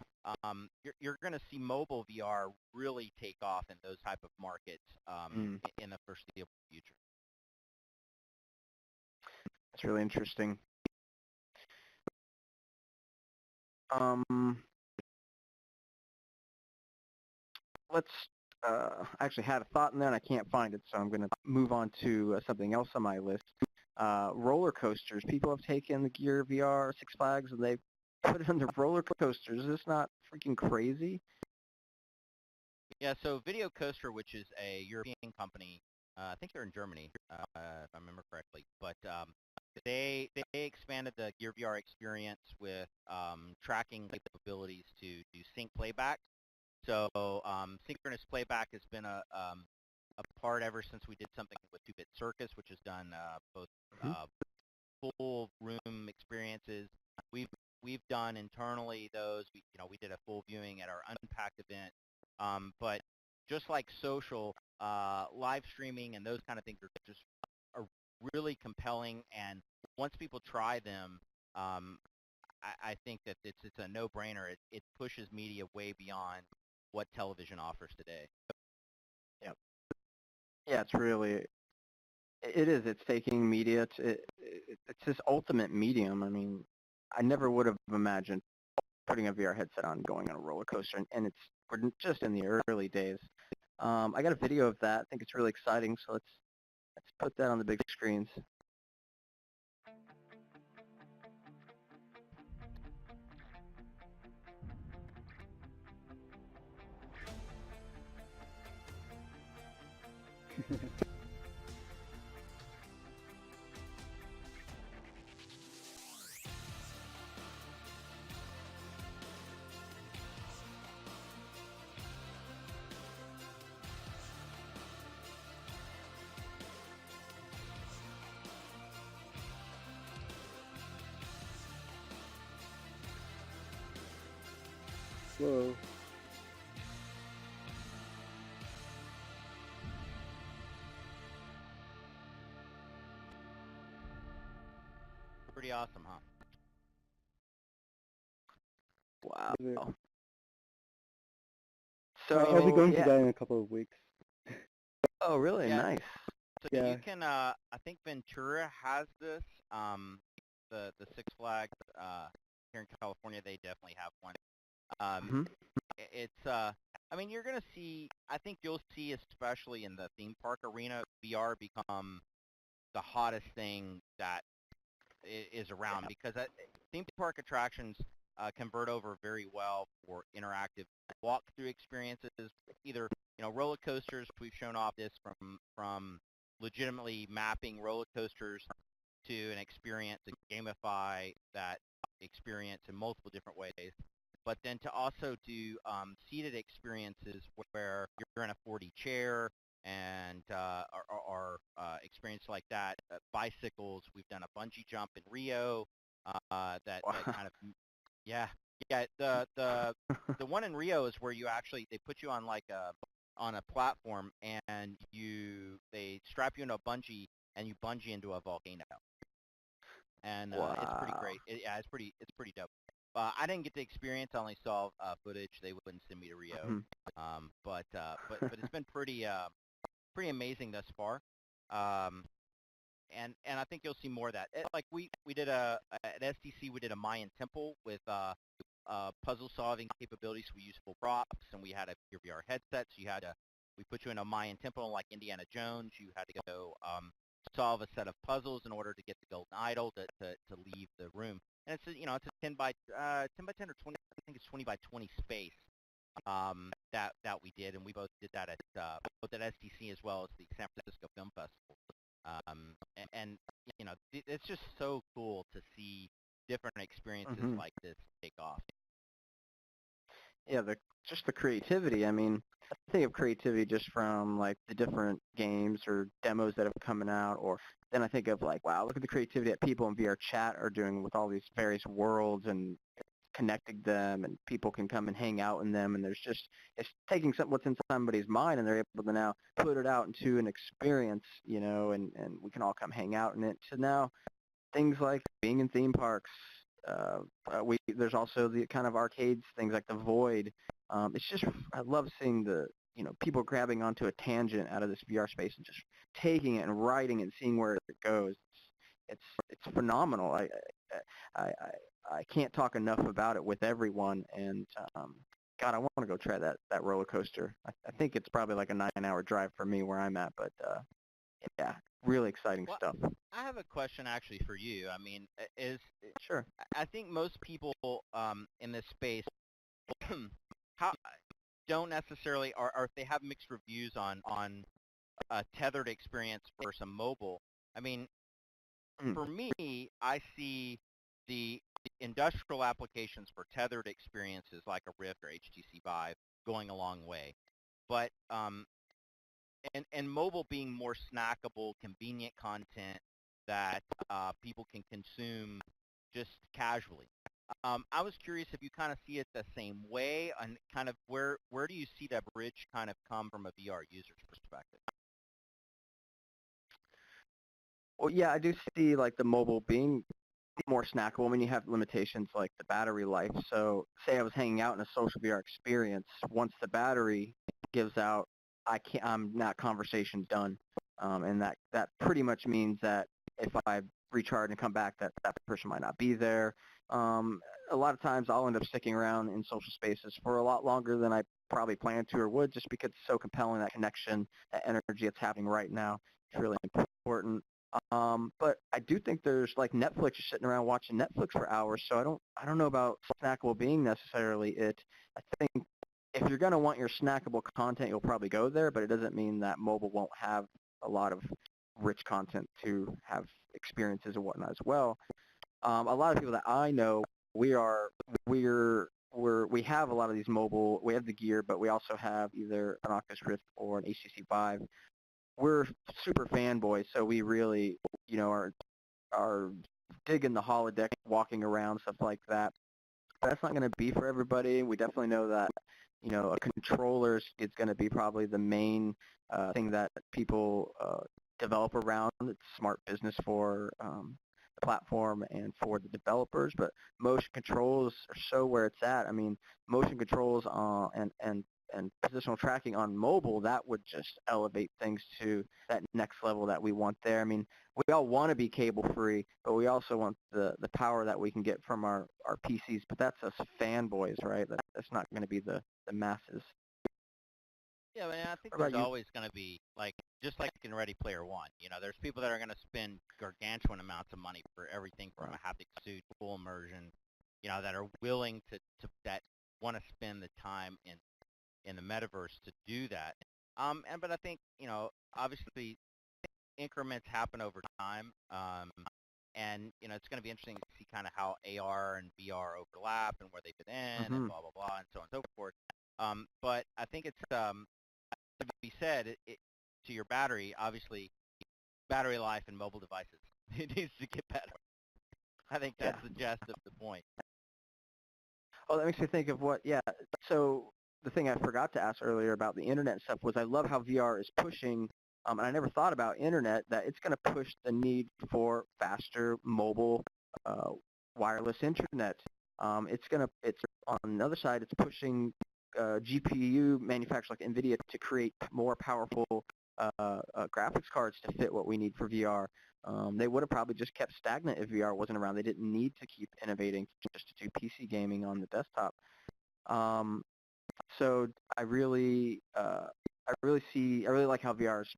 you're going to see mobile VR really take off in those type of markets in the foreseeable future. That's really interesting. Let's I actually had a thought in there and I can't find it, so I'm going to move on to something else on my list. Roller coasters. People have taken the Gear VR, Six Flags, and they've put it on their roller coasters. Is this not freaking crazy? Yeah, so Video Coaster, which is a European company, I think they're in Germany, if I remember correctly, but they expanded the Gear VR experience with tracking capabilities to do sync playback. So synchronous playback has been a part ever since we did something with 2-Bit Circus, which has done both full room experiences. We've done internally those. We did a full viewing at our Unpacked event. But just like social, live streaming and those kind of things are really compelling. And once people try them, I think that it's a no-brainer. It pushes media way beyond what television offers today. Yep. Yeah, it is. It's taking media it's this ultimate medium. I mean, I never would have imagined putting a VR headset on, going on a roller coaster, and we're just in the early days. I got a video of that. I think it's really exciting, so let's put that on the big screens. Whoa. Pretty awesome, huh? Wow. So I'll be going to that in a couple of weeks. Oh, really? Yeah. Nice. So Yeah. you can, I think Ventura has this. The Six Flags here in California, they definitely have one. It's, I mean, you're gonna see. I think you'll see, especially in the theme park arena, VR become the hottest thing that is around, because theme park attractions convert over very well for interactive walkthrough experiences. Either roller coasters. We've shown off this from legitimately mapping roller coasters to an experience, to gamify that experience in multiple different ways. But then to also do seated experiences where you're in a 4D chair and or experience like that. Bicycles, we've done a bungee jump in Rio. That kind of, yeah. The one in Rio is where they put you on like on a platform, and they strap you into a bungee and you bungee into a volcano. And it's pretty great. It's pretty dope. I didn't get to experience. I only saw footage. They wouldn't send me to Rio. But it's been pretty amazing thus far. And I think you'll see more of that. Like we did at SDC, we did a Mayan temple with puzzle solving capabilities. We used full props, and we had your VR headset. So we put you in a Mayan temple like Indiana Jones. You had to go solve a set of puzzles in order to get the golden idol to leave the room. And it's a 10 by 10 or 20. I think it's 20 by 20 space that we did, and we both did that at both at SDC as well as the San Francisco Film Festival. And it's just so cool to see different experiences like this take off. Yeah, just the creativity. I mean, I think of creativity just from like the different games or demos that have coming out, or then I think of like, wow, look at the creativity that people in VRChat are doing with all these various worlds and connecting them, and people can come and hang out in them, and it's taking what's in somebody's mind, and they're able to now put it out into an experience, and we can all come hang out in it. So now things like being in theme parks, there's also the kind of arcades, things like the Void. I love seeing people grabbing onto a tangent out of this VR space and just taking it and riding it and seeing where it goes. It's phenomenal. I can't talk enough about it with everyone, and God, I want to go try that roller coaster. I think it's probably like a 9-hour drive for me where I'm at, but yeah, really exciting stuff. I have a question actually for you. I mean, Sure. I think most people in this space don't necessarily, or if they have mixed reviews on a tethered experience versus a mobile. I mean, for me, I see the industrial applications for tethered experiences like a Rift or HTC Vive going a long way. But and mobile being more snackable, convenient content that people can consume just casually. I was curious if you kind of see it the same way, and kind of where do you see that bridge kind of come from a VR user's perspective? Well, yeah, I do see like the mobile being more snackable. I mean, you have limitations like the battery life. So say I was hanging out in a social VR experience. Once the battery gives out, I'm not conversation done. And that pretty much means that if I recharge and come back, that person might not be there. A lot of times I'll end up sticking around in social spaces for a lot longer than I probably planned to or would, just because it's so compelling, that connection, that energy that's happening right now. It's really important. But I do think there's like Netflix, you're sitting around watching Netflix for hours, so I don't know about snackable being necessarily it. I think if you're going to want your snackable content, you'll probably go there, but it doesn't mean that mobile won't have a lot of rich content to have experiences and whatnot as well. A lot of people that I know, we have a lot of these mobile, we have the gear, but we also have either an Oculus Rift or an HTC Vive. We're super fanboys, so we really, are digging the holodeck, walking around, stuff like that. But that's not going to be for everybody. We definitely know that, a controller is going to be probably the main thing that people develop around. It's smart business for the platform and for the developers, but motion controls are so where it's at. I mean, motion controls and positional tracking on mobile, that would just elevate things to that next level that we want there. I mean, we all want to be cable-free, but we also want the power that we can get from our PCs, but that's us fanboys, right? That's not going to be the masses. Yeah, I mean, I think there's always going to be, just like in Ready Player One, there's people that are going to spend gargantuan amounts of money for everything from a haptic suit, full immersion, that are willing to that want to spend the time in the metaverse to do that. But I think, obviously increments happen over time. And, it's going to be interesting to see kind of how AR and VR overlap and where they fit in and blah, blah, blah, and so on and so forth. But I think it's, to be said, to your battery, obviously, battery life in mobile devices, it needs to get better. I think that's the gist of the point. Oh, that makes me think of so the thing I forgot to ask earlier about the internet stuff was I love how VR is pushing, and I never thought about internet, that it's going to push the need for faster mobile wireless internet. It's on the other side, it's pushing GPU manufacturers like NVIDIA to create more powerful graphics cards to fit what we need for VR. They would have probably just kept stagnant if VR wasn't around. They didn't need to keep innovating just to do PC gaming on the desktop. So I really like how VR is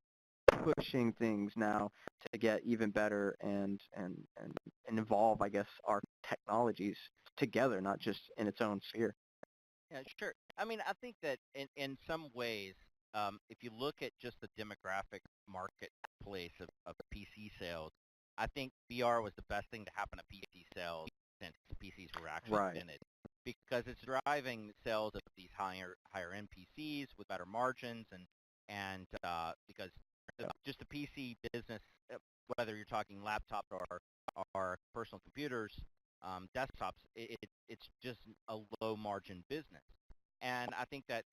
pushing things now to get even better and evolve, I guess, our technologies together, not just in its own sphere. Yeah, sure. I mean, I think that in some ways, if you look at just the demographic marketplace of PC sales, I think VR was the best thing to happen to PC sales since PCs were actually invented, because it's driving sales of these higher end PCs with better margins, and because just the PC business, whether you're talking laptops or personal computers, desktops, it's just a low margin business. And I think that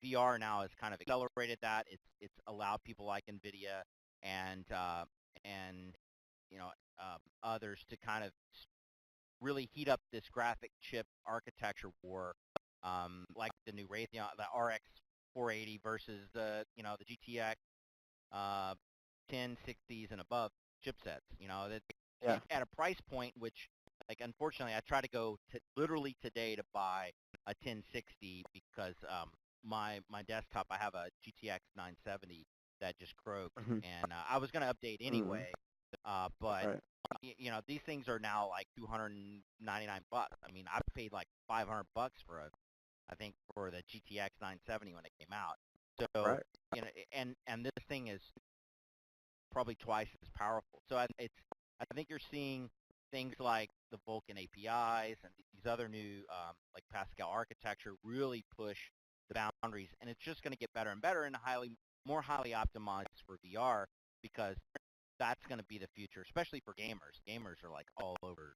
VR now has kind of accelerated that. It's allowed people like NVIDIA and and you know others to kind of really heat up this graphic chip architecture war, like the new Raytheon, the RX 480 versus the GTX 1060s and above chipsets. That Yeah. at a price point which, like, unfortunately, I try to go to literally today to buy a 1060 because my desktop, I have a GTX 970 that just croaked, Mhm. and I was going to update anyway, but Right. these things are now like $299. I mean, I paid like $500 I think for the GTX 970 when it came out. So Right. and this thing is probably twice as powerful. So I think you're seeing things like the Vulkan APIs and these other new like Pascal architecture really push the boundaries, and it's just going to get better and better and more highly optimized for VR, because that's going to be the future, especially for gamers. Gamers are like all over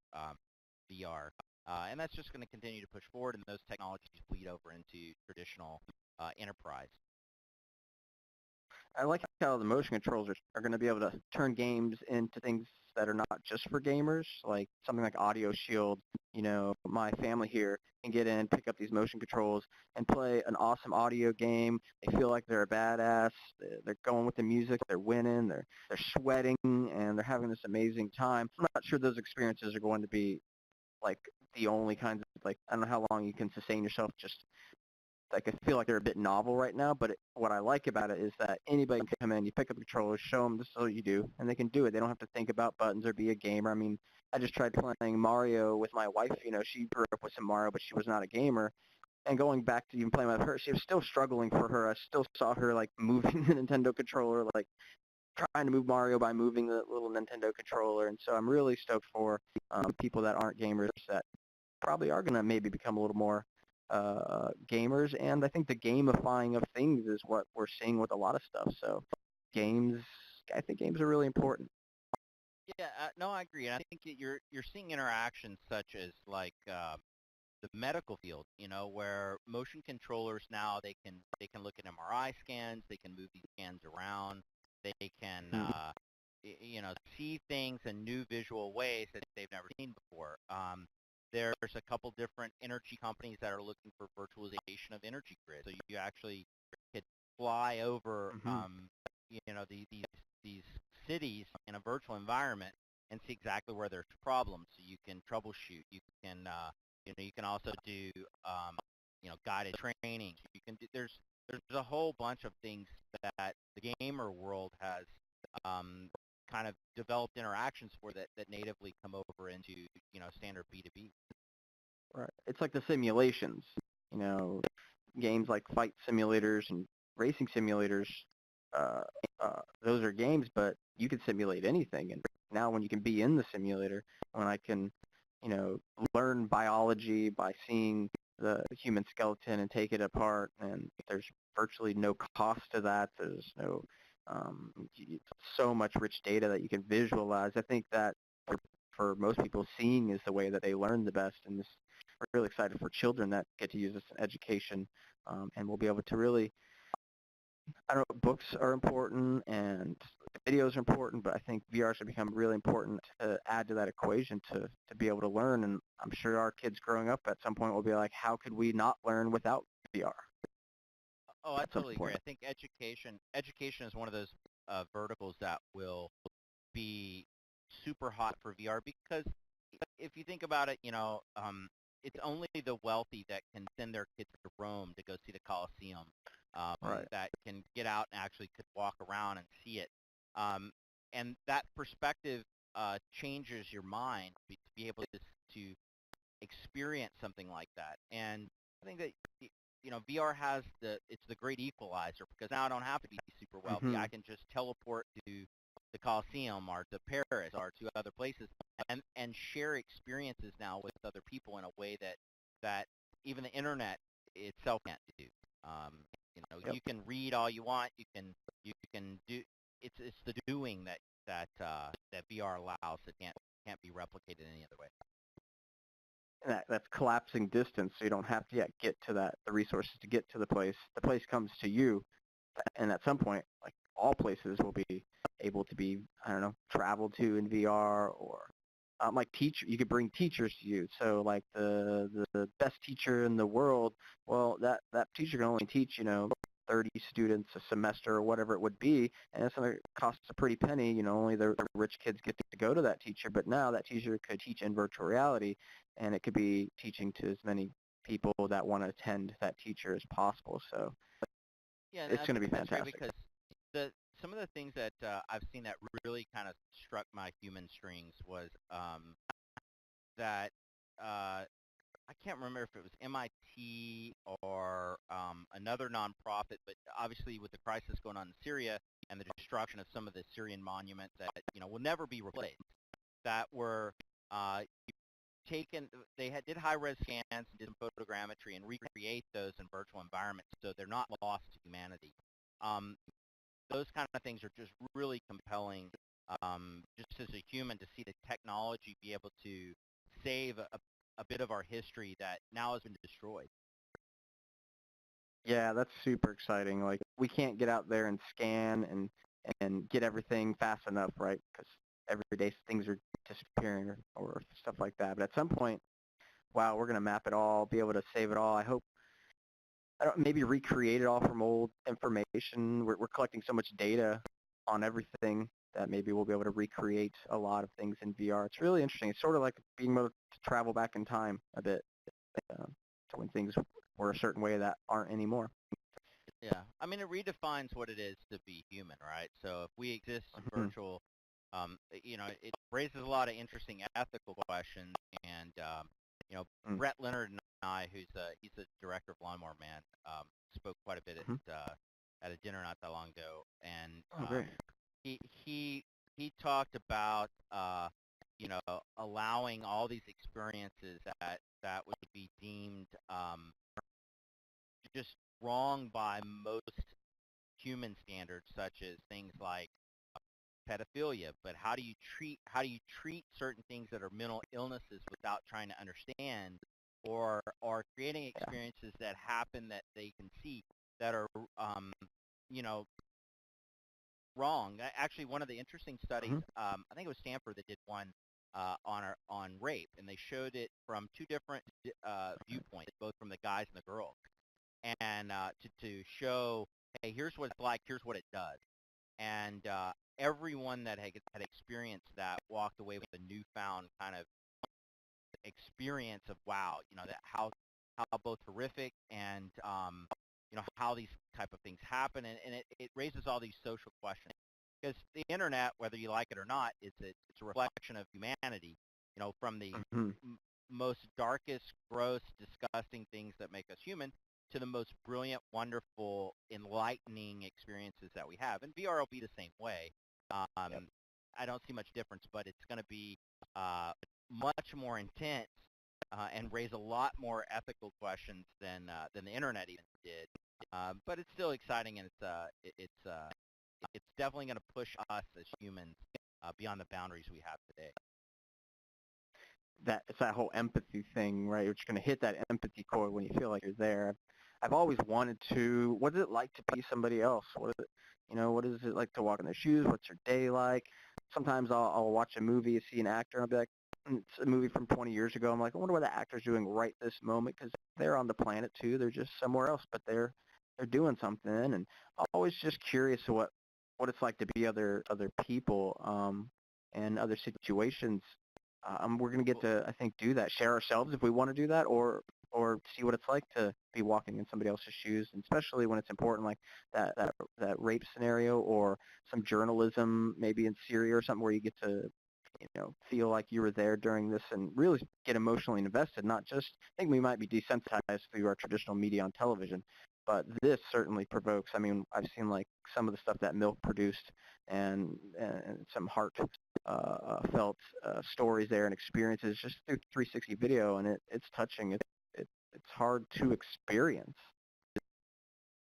VR, and that's just going to continue to push forward, and those technologies bleed over into traditional enterprise. I like how the motion controls are going to be able to turn games into things that are not just for gamers, like something like Audio Shield. My family here can get in, pick up these motion controls, and play an awesome audio game. They feel like they're a badass. They're going with the music. They're winning. They're sweating, and they're having this amazing time. I'm not sure those experiences are going to be like the only kinds of, like, I don't know how long you can sustain yourself just, like, I feel like they're a bit novel right now, but what I like about it is that anybody can come in, you pick up the controller, show them this is what you do, and they can do it. They don't have to think about buttons or be a gamer. I mean, I just tried playing Mario with my wife. She grew up with some Mario, but she was not a gamer. And going back to even playing with her, she was still struggling for her. I still saw her, like, moving the Nintendo controller, like, trying to move Mario by moving the little Nintendo controller. And so I'm really stoked for people that aren't gamers that probably are going to maybe become a little more gamers. And I think the gamifying of things is what we're seeing with a lot of stuff. So I think games are really important. Yeah, no, I agree, and I think that you're seeing interactions such as like the medical field, where motion controllers now they can look at MRI scans, they can move these scans around, they can see things in new visual ways that they've never seen before. There's a couple different energy companies that are looking for virtualization of energy grids, so you actually could fly over these cities in a virtual environment and see exactly where there's problems, so you can troubleshoot. You can also do guided training. You can do, there's a whole bunch of things that the gamer world has kind of developed interactions for that natively come over into standard B2B. Right. It's like the simulations, games like fight simulators and racing simulators. Those are games, but you can simulate anything. And now when you can be in the simulator, when I can, learn biology by seeing the human skeleton and take it apart, and there's virtually no cost to that. There's so much rich data that you can visualize. I think that for most people, seeing is the way that they learn the best, and we're really excited for children that get to use this in education, and we'll be able to really, I don't know, books are important and videos are important, but I think VR should become really important to add to that equation to be able to learn. And I'm sure our kids growing up at some point will be like, how could we not learn without VR? Oh, I totally agree. I think education is one of those verticals that will be super hot for VR, because if you think about it, it's only the wealthy that can send their kids to Rome to go see the Colosseum, Right. that can get out and actually could walk around and see it. And that perspective changes your mind to be able to experience something like that. And I think that VR has it's the great equalizer, because now I don't have to be super wealthy. Mm-hmm. I can just teleport to the Colosseum or to Paris or to other places and share experiences now with other people in a way that even the internet itself can't do. Yep. You can read all you want. You can do. It's the doing that VR allows that can't be replicated any other way. that's collapsing distance, so you don't have to yet get to the resources to get to the place. The place comes to you, and at some point, like all places will be able to be, I don't know, traveled to in VR, or like you could bring teachers to you. So like the best teacher in the world, well, that teacher can only teach, 30 students a semester or whatever it would be, and it's going to cost a pretty penny. Only the rich kids get to go to that teacher, but now that teacher could teach in virtual reality, and it could be teaching to as many people that want to attend that teacher as possible. So Yeah, and it's going to be that's great fantastic. because some of the things that I've seen that really kind of struck my human strings was that I can't remember if it was MIT or another nonprofit, but obviously with the crisis going on in Syria and the destruction of some of the Syrian monuments that will never be replaced, that were taken. They did high-res scans and did some photogrammetry and recreate those in virtual environments, so they're not lost to humanity. Those kind of things are just really compelling, just as a human, to see the technology be able to save a bit of our history that now has been destroyed. Yeah, that's super exciting. Like, we can't get out there and scan and get everything fast enough, right? Because every day things are disappearing or stuff like that. But at some point, wow, we're going to map it all, be able to save it all. I hope, maybe recreate it all from old information. We're collecting so much data on everything that maybe we'll be able to recreate a lot of things in VR. It's really interesting. It's sort of like being able to travel back in time a bit, to when things were a certain way that aren't anymore. Yeah, I mean, it redefines what it is to be human, right? So if we exist in virtual, it raises a lot of interesting ethical questions. And Brett Leonard and I, he's the director of Lawnmower Man, spoke quite a bit at a dinner not that long ago, and he talked about allowing all these experiences that would be deemed just wrong by most human standards, such as things like pedophilia. But how do you treat certain things that are mental illnesses without trying to understand, or creating experiences that happen that they can see that are wrong? Actually, one of the interesting studies, I think it was Stanford that did one on rape, and they showed it from two different viewpoints, both from the guys and the girls, and to show, hey, here's what it's like, here's what it does. And everyone that had experienced that walked away with a newfound kind of experience of, wow, that how both horrific and how these type of things happen, and it raises all these social questions, because the internet, whether you like it or not, it's a reflection of humanity, from the most darkest, gross, disgusting things that make us human to the most brilliant, wonderful, enlightening experiences that we have. And VR will be the same way. I don't see much difference, but it's going to be much more intense and raise a lot more ethical questions than the internet even did. But it's still exciting, and it's definitely going to push us as humans beyond the boundaries we have today. It's that whole empathy thing, right? You're just going to hit that empathy chord when you feel like you're there. I've always wanted to. What is it like to be somebody else? What is it like to walk in their shoes? What's your day like? Sometimes I'll watch a movie, see an actor, and I'll be like, it's a movie from 20 years ago. I'm like, I wonder what the actor's doing right this moment, because they're on the planet too. They're just somewhere else, but they're doing something. And I'm always just curious what it's like to be other people and other situations. We're going to get to, I think, do that, share ourselves if we want to do that, or see what it's like to be walking in somebody else's shoes, and especially when it's important, like that rape scenario, or some journalism maybe in Syria or something, where you get to feel like you were there during this and really get emotionally invested. Not just, I think we might be desensitized through our traditional media on television, but this certainly provokes. I mean, I've seen like some of the stuff that Milk produced, and some heart felt stories there and experiences just through 360 video, and it's touching. It's hard to experience.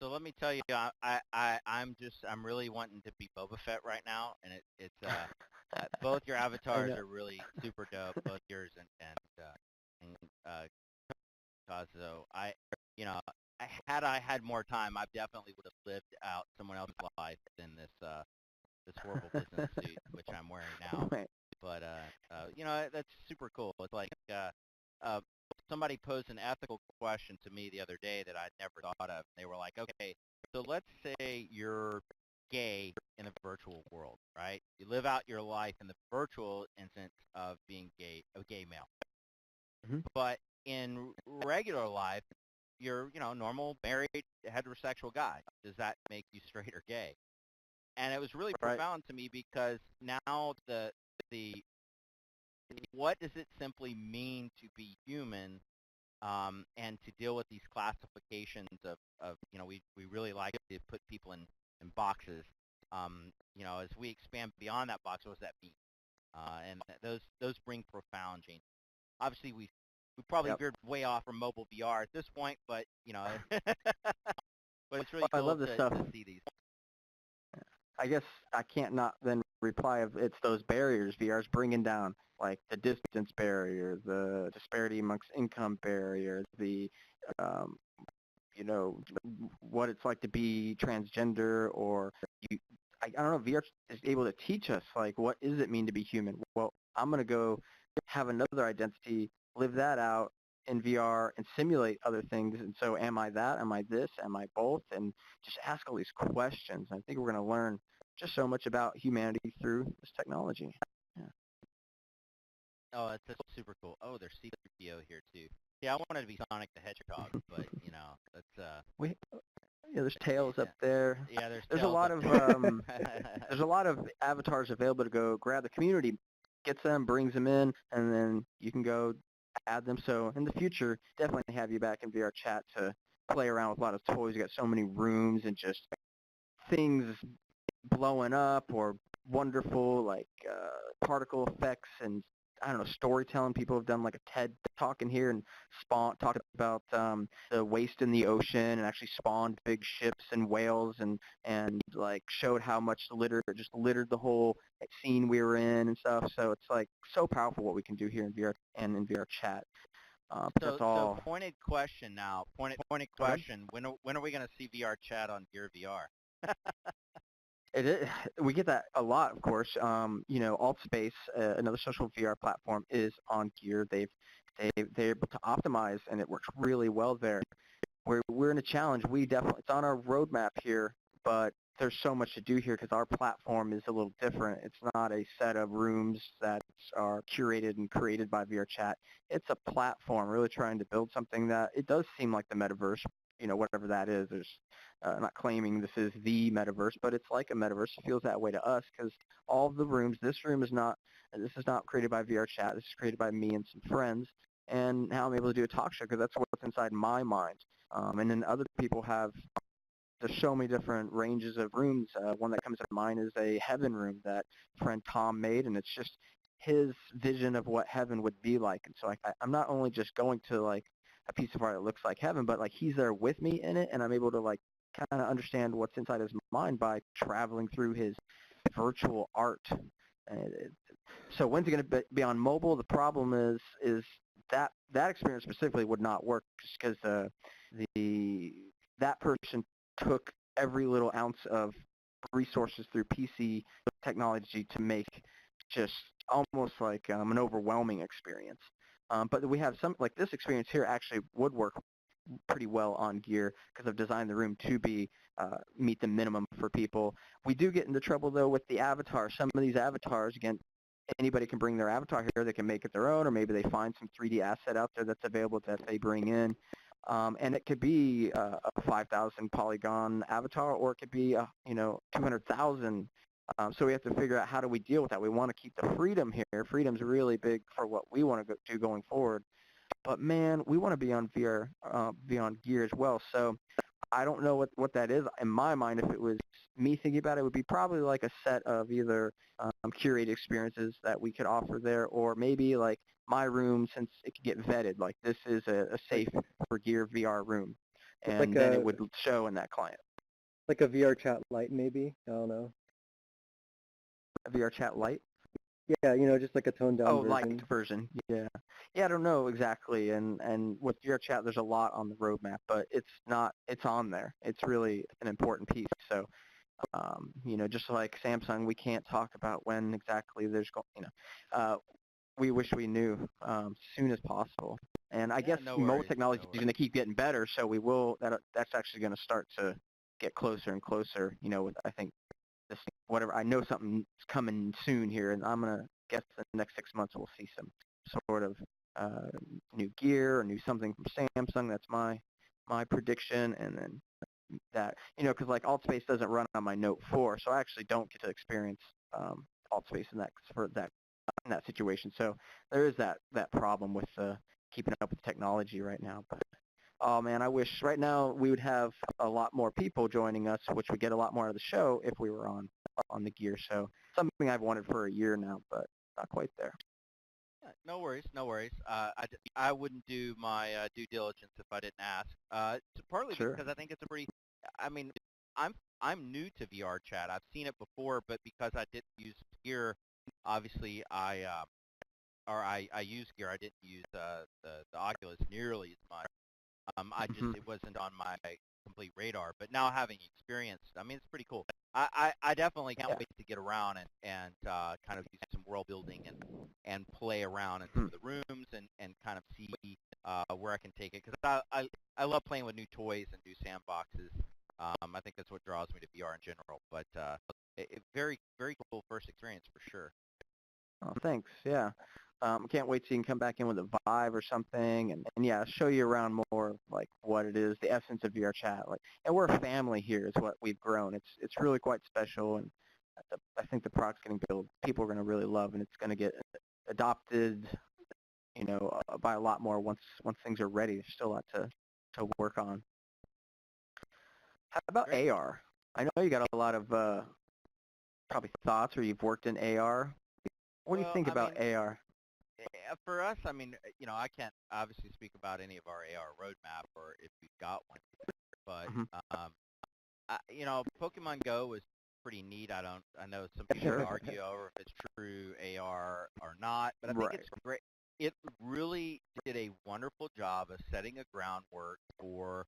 So let me tell you, I'm really wanting to be Boba Fett right now, and it's both your avatars are really super dope, both yours and Cosmo. I had more time, I definitely would have lived out someone else's life than this horrible business suit which I'm wearing now. Right. But that's super cool. It's like uh, somebody posed an ethical question to me the other day that I'd never thought of. They were like, okay, so let's say you're gay in the virtual world, right? You live out your life in the virtual instance of being a gay male. Mm-hmm. But in regular life, you're, normal, married, heterosexual guy. Does that make you straight or gay? And it was really Right. profound to me because now the what does it simply mean to be human, and to deal with these classifications of we really like to put people in boxes. As we expand beyond that box, what does that mean? And those bring profound change. Obviously, we probably veered way off from mobile VR at this point, but but it's really I cool love this to stuff. see these. I guess I can't not then reply of it's those barriers VR's bringing down, like the distance barrier, the disparity amongst income barrier, the what it's like to be transgender, or I don't know, VR is able to teach us, like, what does it mean to be human? Well, I'm going to go have another identity, live that out in VR and simulate other things. And so am I that? Am I this? Am I both? And just ask all these questions. I think we're going to learn just so much about humanity through this technology. Yeah. Oh, that's super cool. Oh, there's C-3PO here too. Yeah, I wanted to be Sonic the Hedgehog, but that's There's Tails up there. Yeah, There's a Tails lot up of there. there's a lot of avatars available to go grab. The community gets them, brings them in, and then you can go add them. So in the future, definitely have you back in VRChat to play around with a lot of toys. You got so many rooms and just things blowing up or wonderful, like particle effects and, I don't know, storytelling. People have done like a TED talk in here and talked about the waste in the ocean and actually spawned big ships and whales and like showed how much litter just littered the whole scene we were in and stuff. So it's like so powerful what we can do here in VR and in VRChat. That's all. So pointed question now. Pointed question. When are we going to see VRChat on Gear VR? It is, we get that a lot, of course. AltSpace, another social VR platform, is on Gear. They're able to optimize, and it works really well there. We're in a challenge. It's on our roadmap here, but there's so much to do here because our platform is a little different. It's not a set of rooms that are curated and created by VRChat. It's a platform, really trying to build something that it does seem like the metaverse. Whatever that is. There's not claiming this is the metaverse, but it's like a metaverse. It feels that way to us because all of the rooms, this is not created by VRChat. This is created by me and some friends, and now I'm able to do a talk show because that's what's inside my mind. And then other people have, there's so many different ranges of rooms. One that comes to mind is a heaven room that friend Tom made, and it's just his vision of what heaven would be like. And so I'm not only just going to like a piece of art that looks like heaven, but like he's there with me in it, and I'm able to like kind of understand what's inside his mind by traveling through his virtual art. So when's it going to be on mobile? The problem is that experience specifically would not work just because that person took every little ounce of resources through PC technology to make just almost like an overwhelming experience. But we have some, like this experience here actually would work pretty well on Gear because I've designed the room to be meet the minimum for people. We do get into trouble though with the avatars. Some of these avatars, again, anybody can bring their avatar here. They can make it their own, or maybe they find some 3D asset out there that's available that they bring in. And it could be a 5,000 polygon avatar, or it could be 200,000. So we have to figure out how do we deal with that. We want to keep the freedom here. Freedom's really big for what we want to do going forward. But man, we want to be on VR, be on Gear as well. So I don't know what that is. In my mind, if it was me thinking about it, it would be probably like a set of either curated experiences that we could offer there, or maybe like my room, since it could get vetted, like this is a safe for Gear VR room, and like then it would show in that client. Like a VRChat Lite, maybe? I don't know. A VRChat Lite? Yeah, just like a toned down version. Light version. Yeah. Yeah, I don't know exactly. And with VRChat, there's a lot on the roadmap, but it's on there. It's really an important piece. So, just like Samsung, we can't talk about when exactly we wish we knew soon as possible. And I guess no mobile worries, technology no is going to keep getting better, so that's actually going to start to get closer and closer, with, I think, this, whatever, I know something's coming soon here, and I'm going to guess the next 6 months we'll see some sort of new gear or new something from Samsung. That's my prediction. And then that, because like AltSpace doesn't run on my Note 4, so I actually don't get to experience AltSpace in that situation. So there is that problem with keeping up with technology right now. But oh man, I wish right now we would have a lot more people joining us, which would get a lot more out of the show if we were on the gear show. Something I've wanted for a year now, but not quite there. Yeah, no worries, no worries. I wouldn't do my due diligence if I didn't ask. Partly Sure. because I think it's a pretty. I mean, I'm new to VRChat. I've seen it before, but because I didn't use gear, obviously I use gear. I didn't use the Oculus nearly as much. It wasn't on my complete radar. But now having experienced, I mean, it's pretty cool. I definitely can't wait to get around and kind of do some world building and play around in some of the rooms and kind of see where I can take it, because I love playing with new toys and new sandboxes. I think that's what draws me to VR in general. But very, very cool first experience for sure. Oh, thanks. Yeah. Can't wait till you can come back in with a Vive or something, and yeah, show you around more of like what it is, the essence of VRChat. Like, and we're a family here, is what we've grown. It's really quite special, and I think the product's getting built. People are going to really love, and it's going to get adopted, by a lot more once things are ready. There's still a lot to work on. How about Great. AR? I know you got a lot of probably thoughts, or you've worked in AR. What do you think about AR? For us, I mean, I can't obviously speak about any of our AR roadmap or if we've got one, but Pokemon Go is pretty neat. I know some people Sure. argue over if it's true AR or not, but I think it's great. It really did a wonderful job of setting a groundwork for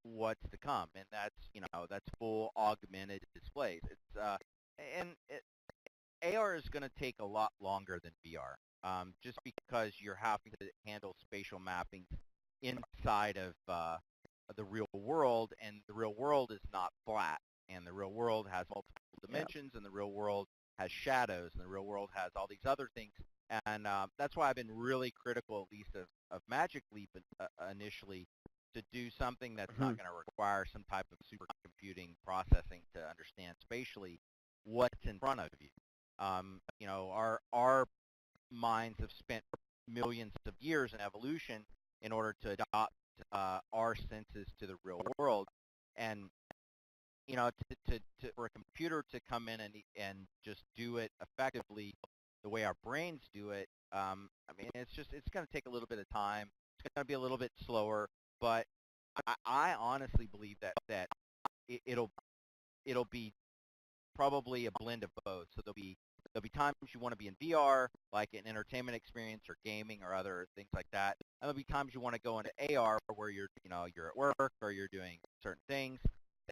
what's to come, and that's full augmented displays. AR is going to take a lot longer than VR, just because you're having to handle spatial mapping inside of the real world, and the real world is not flat, and the real world has multiple dimensions, and the real world has shadows, and the real world has all these other things, and that's why I've been really critical, at least, of Magic Leap initially, to do something that's not going to require some type of supercomputing processing to understand spatially what's in front of you. Our minds have spent millions of years in evolution in order to adopt our senses to the real world, and for a computer to come in and just do it effectively the way our brains do it, I mean, it's going to take a little bit of time. It's going to be a little bit slower, but I honestly believe that it'll be probably a blend of both. So there'll be times you want to be in VR, like an entertainment experience or gaming or other things like that. And there'll be times you want to go into AR where you're at work or you're doing certain things.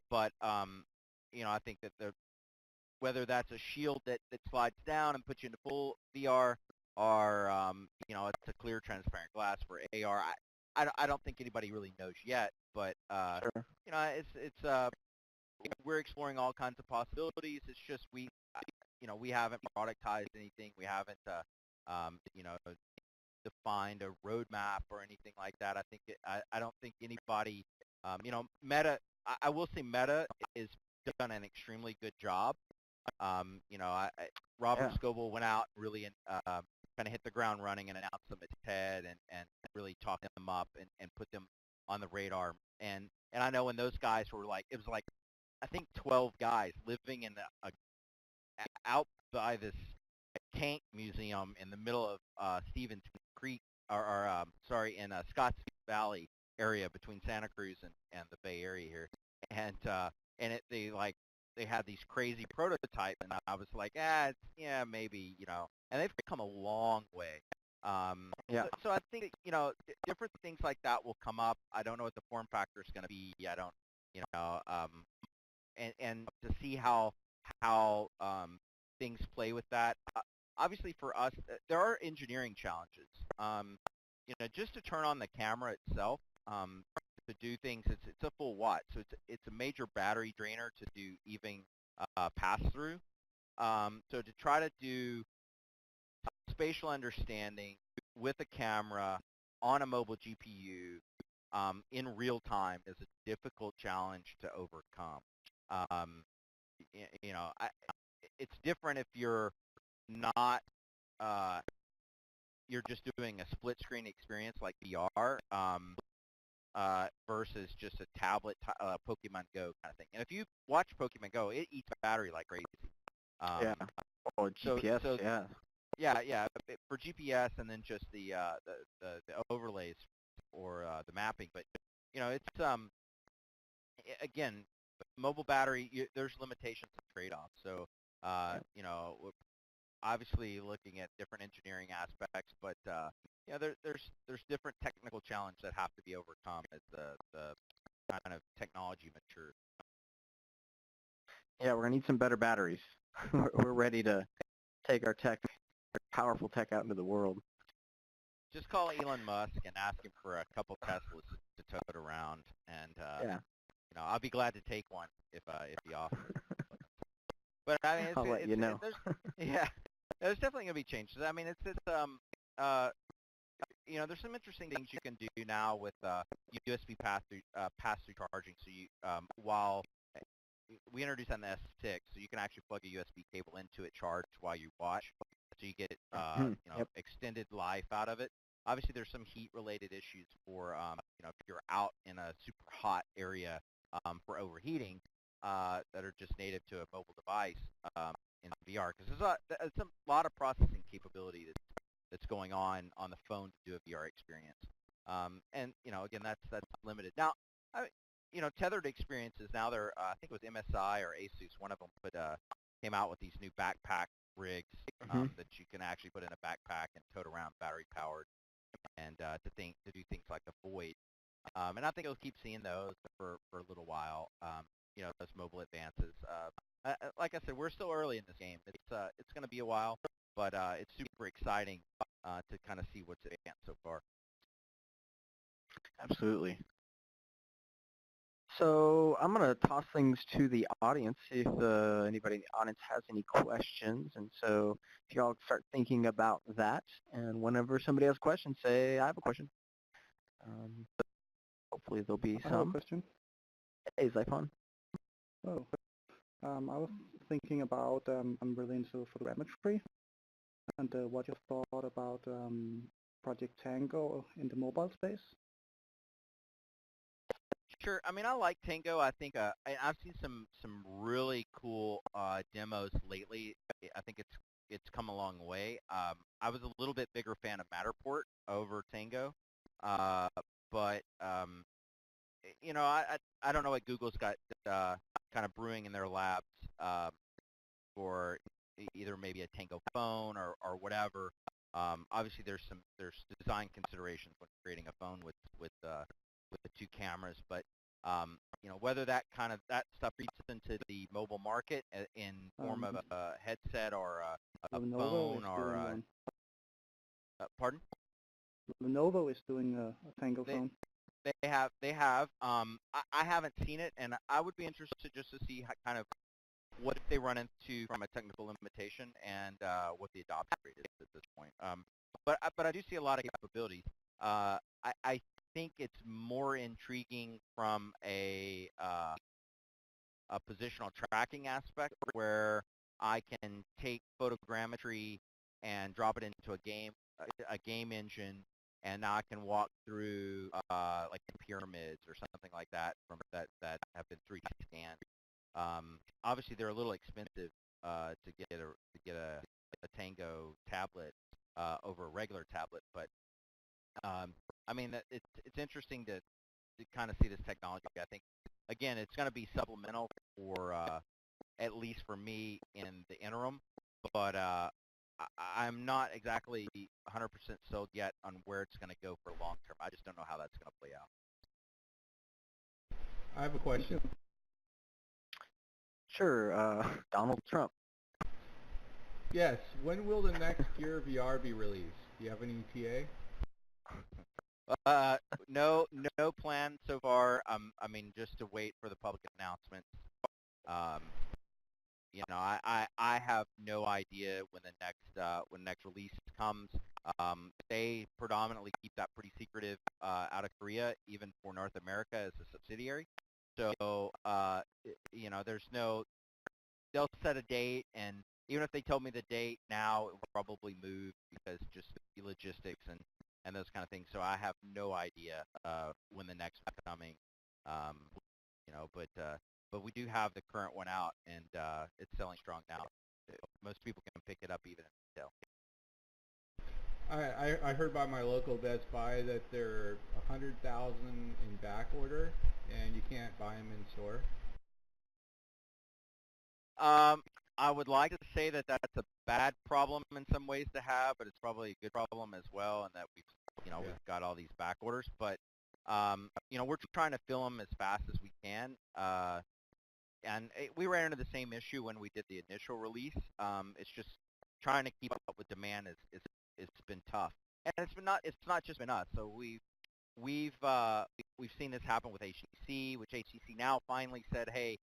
But I think that whether that's a shield that slides down and puts you into full VR, or it's a clear transparent glass for AR. I don't think anybody really knows yet, but Sure. we're exploring all kinds of possibilities. It's just we haven't productized anything. We haven't defined a roadmap or anything like that. I don't think anybody, Meta. I will say Meta is done an extremely good job. Robert Scoble went out and really kind of hit the ground running and announced them at TED and really talked them up and put them on the radar. And I know when those guys were it was like, I think 12 guys living in out by this tank museum in the middle of Stevens Creek, in Scotts Valley area between Santa Cruz and the Bay Area here, and they had these crazy prototypes, and I was like, yeah, maybe, and they've come a long way. Yeah. So I think, different things like that will come up. I don't know what the form factor is going to be. I don't, and to see how things play with that. Obviously, for us, there are engineering challenges. Just to turn on the camera itself, to do things, it's a full watt, so it's a major battery drainer to do even pass through. So to try to do spatial understanding with a camera on a mobile GPU in real time is a difficult challenge to overcome. It's different if you're not, you're just doing a split screen experience like VR versus just a tablet Pokemon Go kind of thing. And if you watch Pokemon Go, it eats battery like crazy. Yeah. Or GPS, yeah. Yeah, for GPS and then just the overlays or the mapping. But, it's, again, mobile battery, there's limitations and trade-offs. So, we're obviously looking at different engineering aspects, but, there's different technical challenges that have to be overcome as the kind of technology matures. Yeah, we're going to need some better batteries. We're ready to take our powerful tech out into the world. Just call Elon Musk and ask him for a couple Teslas to tote around, and I'll be glad to take one if he offers. But I mean, I'll let you know. There's definitely gonna be changes. I mean, there's some interesting things you can do now with USB pass-through charging. So while we introduced on the S6, so you can actually plug a USB cable into it, charge while you watch, so you get extended life out of it. Obviously, there's some heat-related issues for if you're out in a super hot area for overheating that are just native to a mobile device in VR, because there's a lot of processing capability that's going on the phone to do a VR experience. And again, that's limited. Now, tethered experiences now, they're I think it was MSI or Asus, one of them came out with these new backpack rigs that you can actually put in a backpack and tote around, battery powered, and to do things like the Void. And I think we'll keep seeing those for a little while. Those mobile advances. Like I said, we're still early in this game. It's going to be a while, but it's super exciting to kind of see what's advanced so far. Absolutely. So I'm going to toss things to the audience, see if anybody in the audience has any questions. And so if y'all start thinking about that, and whenever somebody has questions, say, I have a question. Hopefully there'll be some. I have a question. Hey, Zyphon. Oh, I was thinking about, I'm really into photogrammetry, and what you thought about Project Tango in the mobile space. Sure. I mean, I like Tango. I think I've seen some really cool demos lately. I think it's come a long way. I was a little bit bigger fan of Matterport over Tango, but I don't know what Google's got kind of brewing in their labs for either maybe a Tango phone or whatever. Obviously, there's design considerations when creating a phone with the two cameras, but whether that stuff reaches into the mobile market in form of a headset or a phone or pardon? Lenovo is doing a Tango phone. They have. I haven't seen it, and I would be interested just to see kind of what they run into from a technical limitation and what the adoption rate is at this point. But I do see a lot of capabilities. I think it's more intriguing from a positional tracking aspect, where I can take photogrammetry and drop it into a game engine, and now I can walk through like pyramids or something like that that have been 3D scanned. Obviously, they're a little expensive to get a Tango tablet over a regular tablet, but I mean, it's interesting to kind of see this technology. I think, again, it's going to be supplemental for at least for me in the interim. But I'm not exactly 100% sold yet on where it's going to go for long term. I just don't know how that's going to play out. I have a question. Sure, Donald Trump. Yes, when will the next Gear VR be released? Do you have any TA? No plan so far. I mean, just to wait for the public announcement. You know, I have no idea when the next release comes. They predominantly keep that pretty secretive out of Korea, even for North America as a subsidiary. So you know, they'll set a date, and even if they told me the date now, it would probably move because just the logistics and those kind of things. So I have no idea when the next one's coming. You know, but we do have the current one out, and it's selling strong now. Most people can pick it up even in retail. I heard by my local Best Buy that they're 100,000 in back order, and you can't buy them in store. I would like to say that that's a bad problem in some ways to have, but it's probably a good problem as well, and that we've got all these back orders. But you know, we're trying to fill them as fast as we can. And we ran into the same issue when we did the initial release. It's just trying to keep up with demand it's been tough, and it's not just been us. So we've seen this happen with HTC, which HTC now finally said, hey,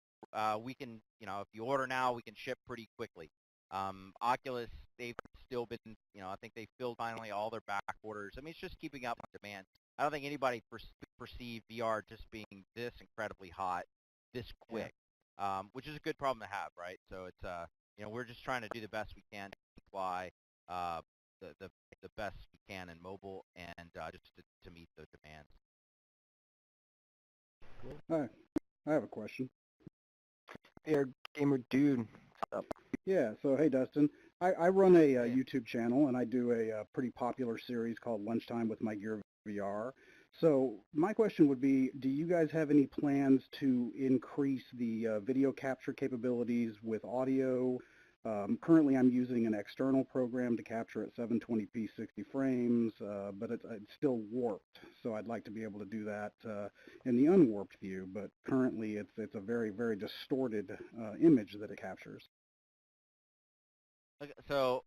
we can, you know, if you order now, we can ship pretty quickly. Oculus, they've still been, you know, I think they filled finally all their back orders. I mean, it's just keeping up with demand. I don't think anybody perceived VR just being this incredibly hot, this quick. Which is a good problem to have, right? So it's you know, we're just trying to do the best we can to supply the best we can in mobile, and just to meet the demands. Cool. Hi, I have a question. Hey, gamer dude. What's up? Yeah. So hey, Dustin, I run a YouTube channel, and I do a pretty popular series called Lunchtime with My Gear VR. So my question would be, do you guys have any plans to increase the video capture capabilities with audio? Currently I'm using an external program to capture at 720p 60 frames, but it's still warped. So I'd like to be able to do that in the unwarped view, but currently it's a very, very distorted image that it captures. Okay, so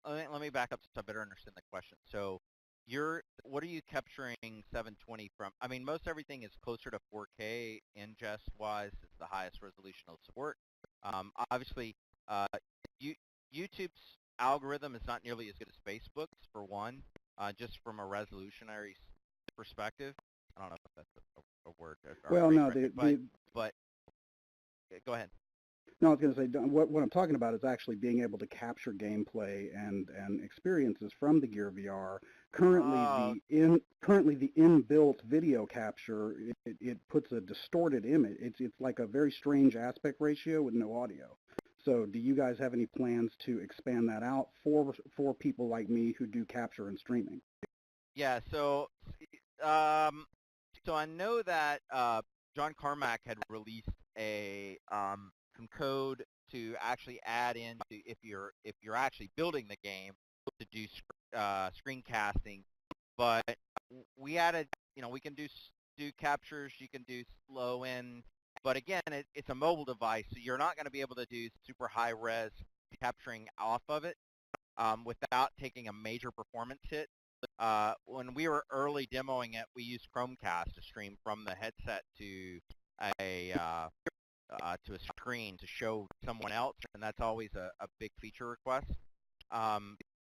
let me back up so I better understand the question. So what are you capturing 720 from? I mean, most everything is closer to 4K ingest-wise. It's the highest resolution it'll support. Obviously, YouTube's algorithm is not nearly as good as Facebook's, for one, just from a resolutionary perspective. I don't know if that's a word. Well, no, but go ahead. No, I was going to say, what I'm talking about is actually being able to capture gameplay and experiences from the Gear VR. Currently, the inbuilt video capture, it puts a distorted image. It's like a very strange aspect ratio with no audio. So do you guys have any plans to expand that out for people like me who do capture and streaming? Yeah, so I know that John Carmack had released some code to actually add in to if you're actually building the game to do screencasting, but we added, you know, we can do captures, you can do slow in, but again, it's a mobile device, so you're not going to be able to do super high res capturing off of it without taking a major performance hit. When we were early demoing it, we used Chromecast to stream from the headset to a screen to show someone else, and that's always a big feature request.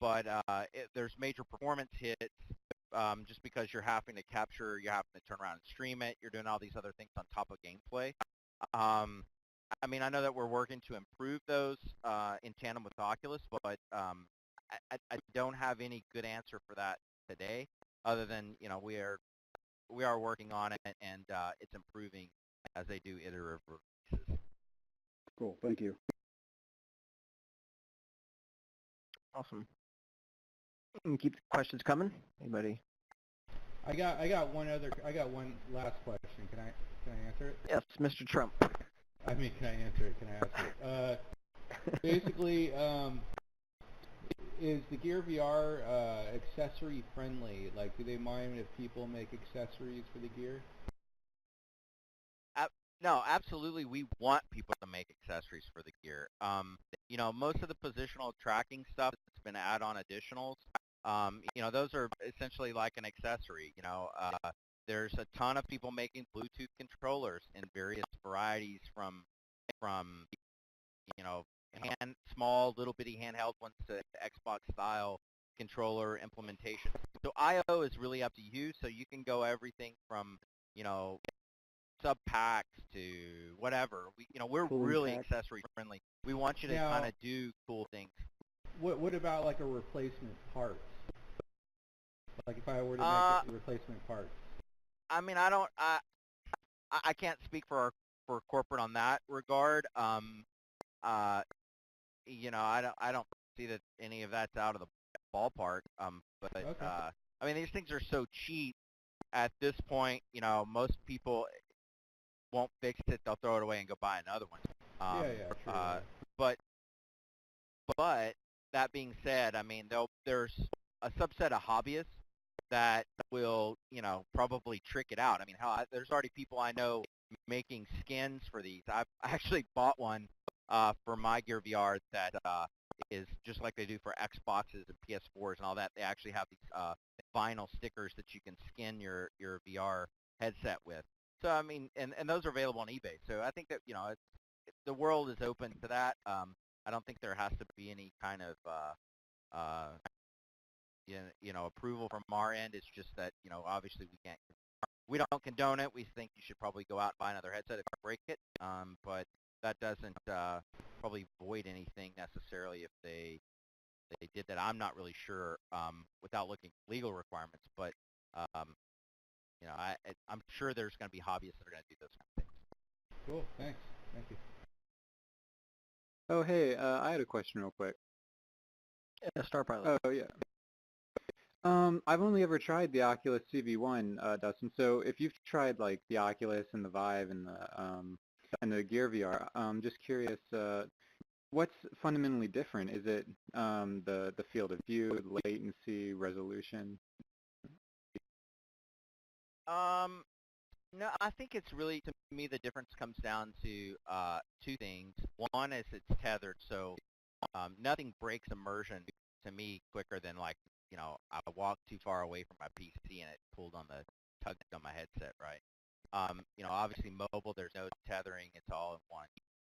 But there's major performance hits just because you're having to capture, you're having to turn around and stream it, you're doing all these other things on top of gameplay. I mean, I know that we're working to improve those in tandem with Oculus, but I don't have any good answer for that today, other than, you know, we are working on it, and it's improving as they do iterative releases. Cool, thank you. Awesome. Keep the questions coming. Anybody? I got one last question. Can I answer it? Yes, Mr. Trump. I mean, can I answer it? Can I ask it? Basically, is the Gear VR accessory friendly? Like, do they mind if people make accessories for the gear? No, absolutely. We want people to make accessories for the gear. Most of the positional tracking stuff that's been add-on additionals, those are essentially like an accessory. There's a ton of people making Bluetooth controllers in various varieties from small little bitty handheld ones to Xbox style controller implementation. So I/O is really up to you. So you can go everything from sub packs to whatever. We're Cooling really pack. accessory friendly. We want you to Now- kind of do cool things. What about like a replacement part? Like if I were to make a replacement part? I mean, I can't speak for corporate on that regard. I don't see that any of that's out of the ballpark. But Okay. I mean, these things are so cheap at this point. Most people won't fix it; they'll throw it away and go buy another one. Sure. But that being said, I mean, there's a subset of hobbyists that will, probably trick it out. I mean, there's already people I know making skins for these. I've actually bought one for my Gear VR that is just like they do for Xboxes and PS4s and all that. They actually have these vinyl stickers that you can skin your VR headset with. So, I mean, and those are available on eBay. So I think that, the world is open to that. I don't think there has to be any kind of approval from our end. It's just that, obviously we don't condone it. We think you should probably go out and buy another headset if you break it. But that doesn't probably void anything necessarily if they did that. I'm not really sure without looking at legal requirements, but I'm sure there's going to be hobbyists that are going to do those kind of things. Cool. Thanks. Thank you. Oh, hey, I had a question real quick. Yeah, Star Pilot. Oh, yeah. I've only ever tried the Oculus CV1, Dustin. So if you've tried like the Oculus and the Vive and the Gear VR, I'm just curious, what's fundamentally different? Is it the field of view, latency, resolution? No, I think it's really, to me, the difference comes down to two things. One is it's tethered, so nothing breaks immersion to me quicker than like, I walked too far away from my PC and it pulled on tugged on my headset, right? Obviously mobile, there's no tethering, it's all in one.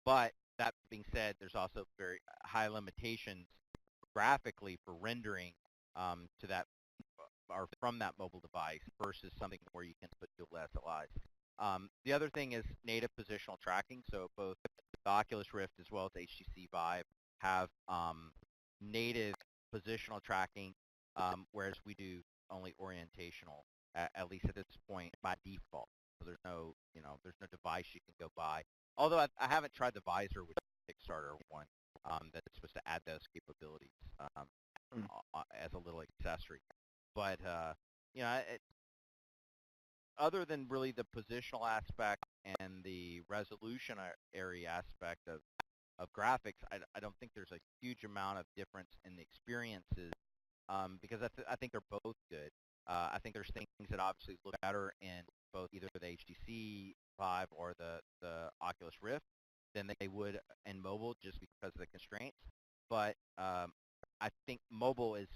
But that being said, there's also very high limitations graphically for rendering to that or from that mobile device versus something where you can put dual SLIs. The other thing is native positional tracking. So both the Oculus Rift as well as HTC Vive have native positional tracking, whereas we do only orientational, at least at this point by default. So there's no device you can go buy. Although I haven't tried the visor with the Kickstarter one that's supposed to add those capabilities as a little accessory. But other than really the positional aspect and the resolution area aspect of graphics, I don't think there's a huge amount of difference in the experiences because I think they're both good. I think there's things that obviously look better in both either the HTC Vive or the Oculus Rift than they would in mobile just because of the constraints. But I think mobile is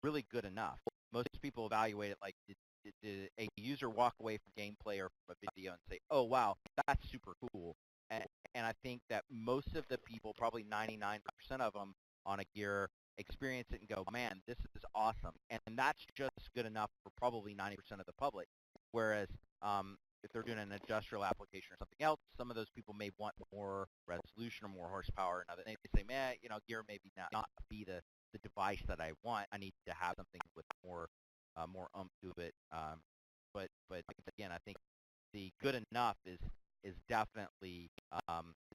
really good enough. Most people evaluate it like, did a user walk away from gameplay or from a video and say, oh, wow, that's super cool. And I think that most of the people, probably 99% of them on a gear, experience it and go, man, this is awesome. And that's just good enough for probably 90% of the public. Whereas if they're doing an industrial application or something else, some of those people may want more resolution or more horsepower. And they say, man, gear maybe not be the device that I want. I need to have something with more oomph to it. But again, I think the good enough is definitely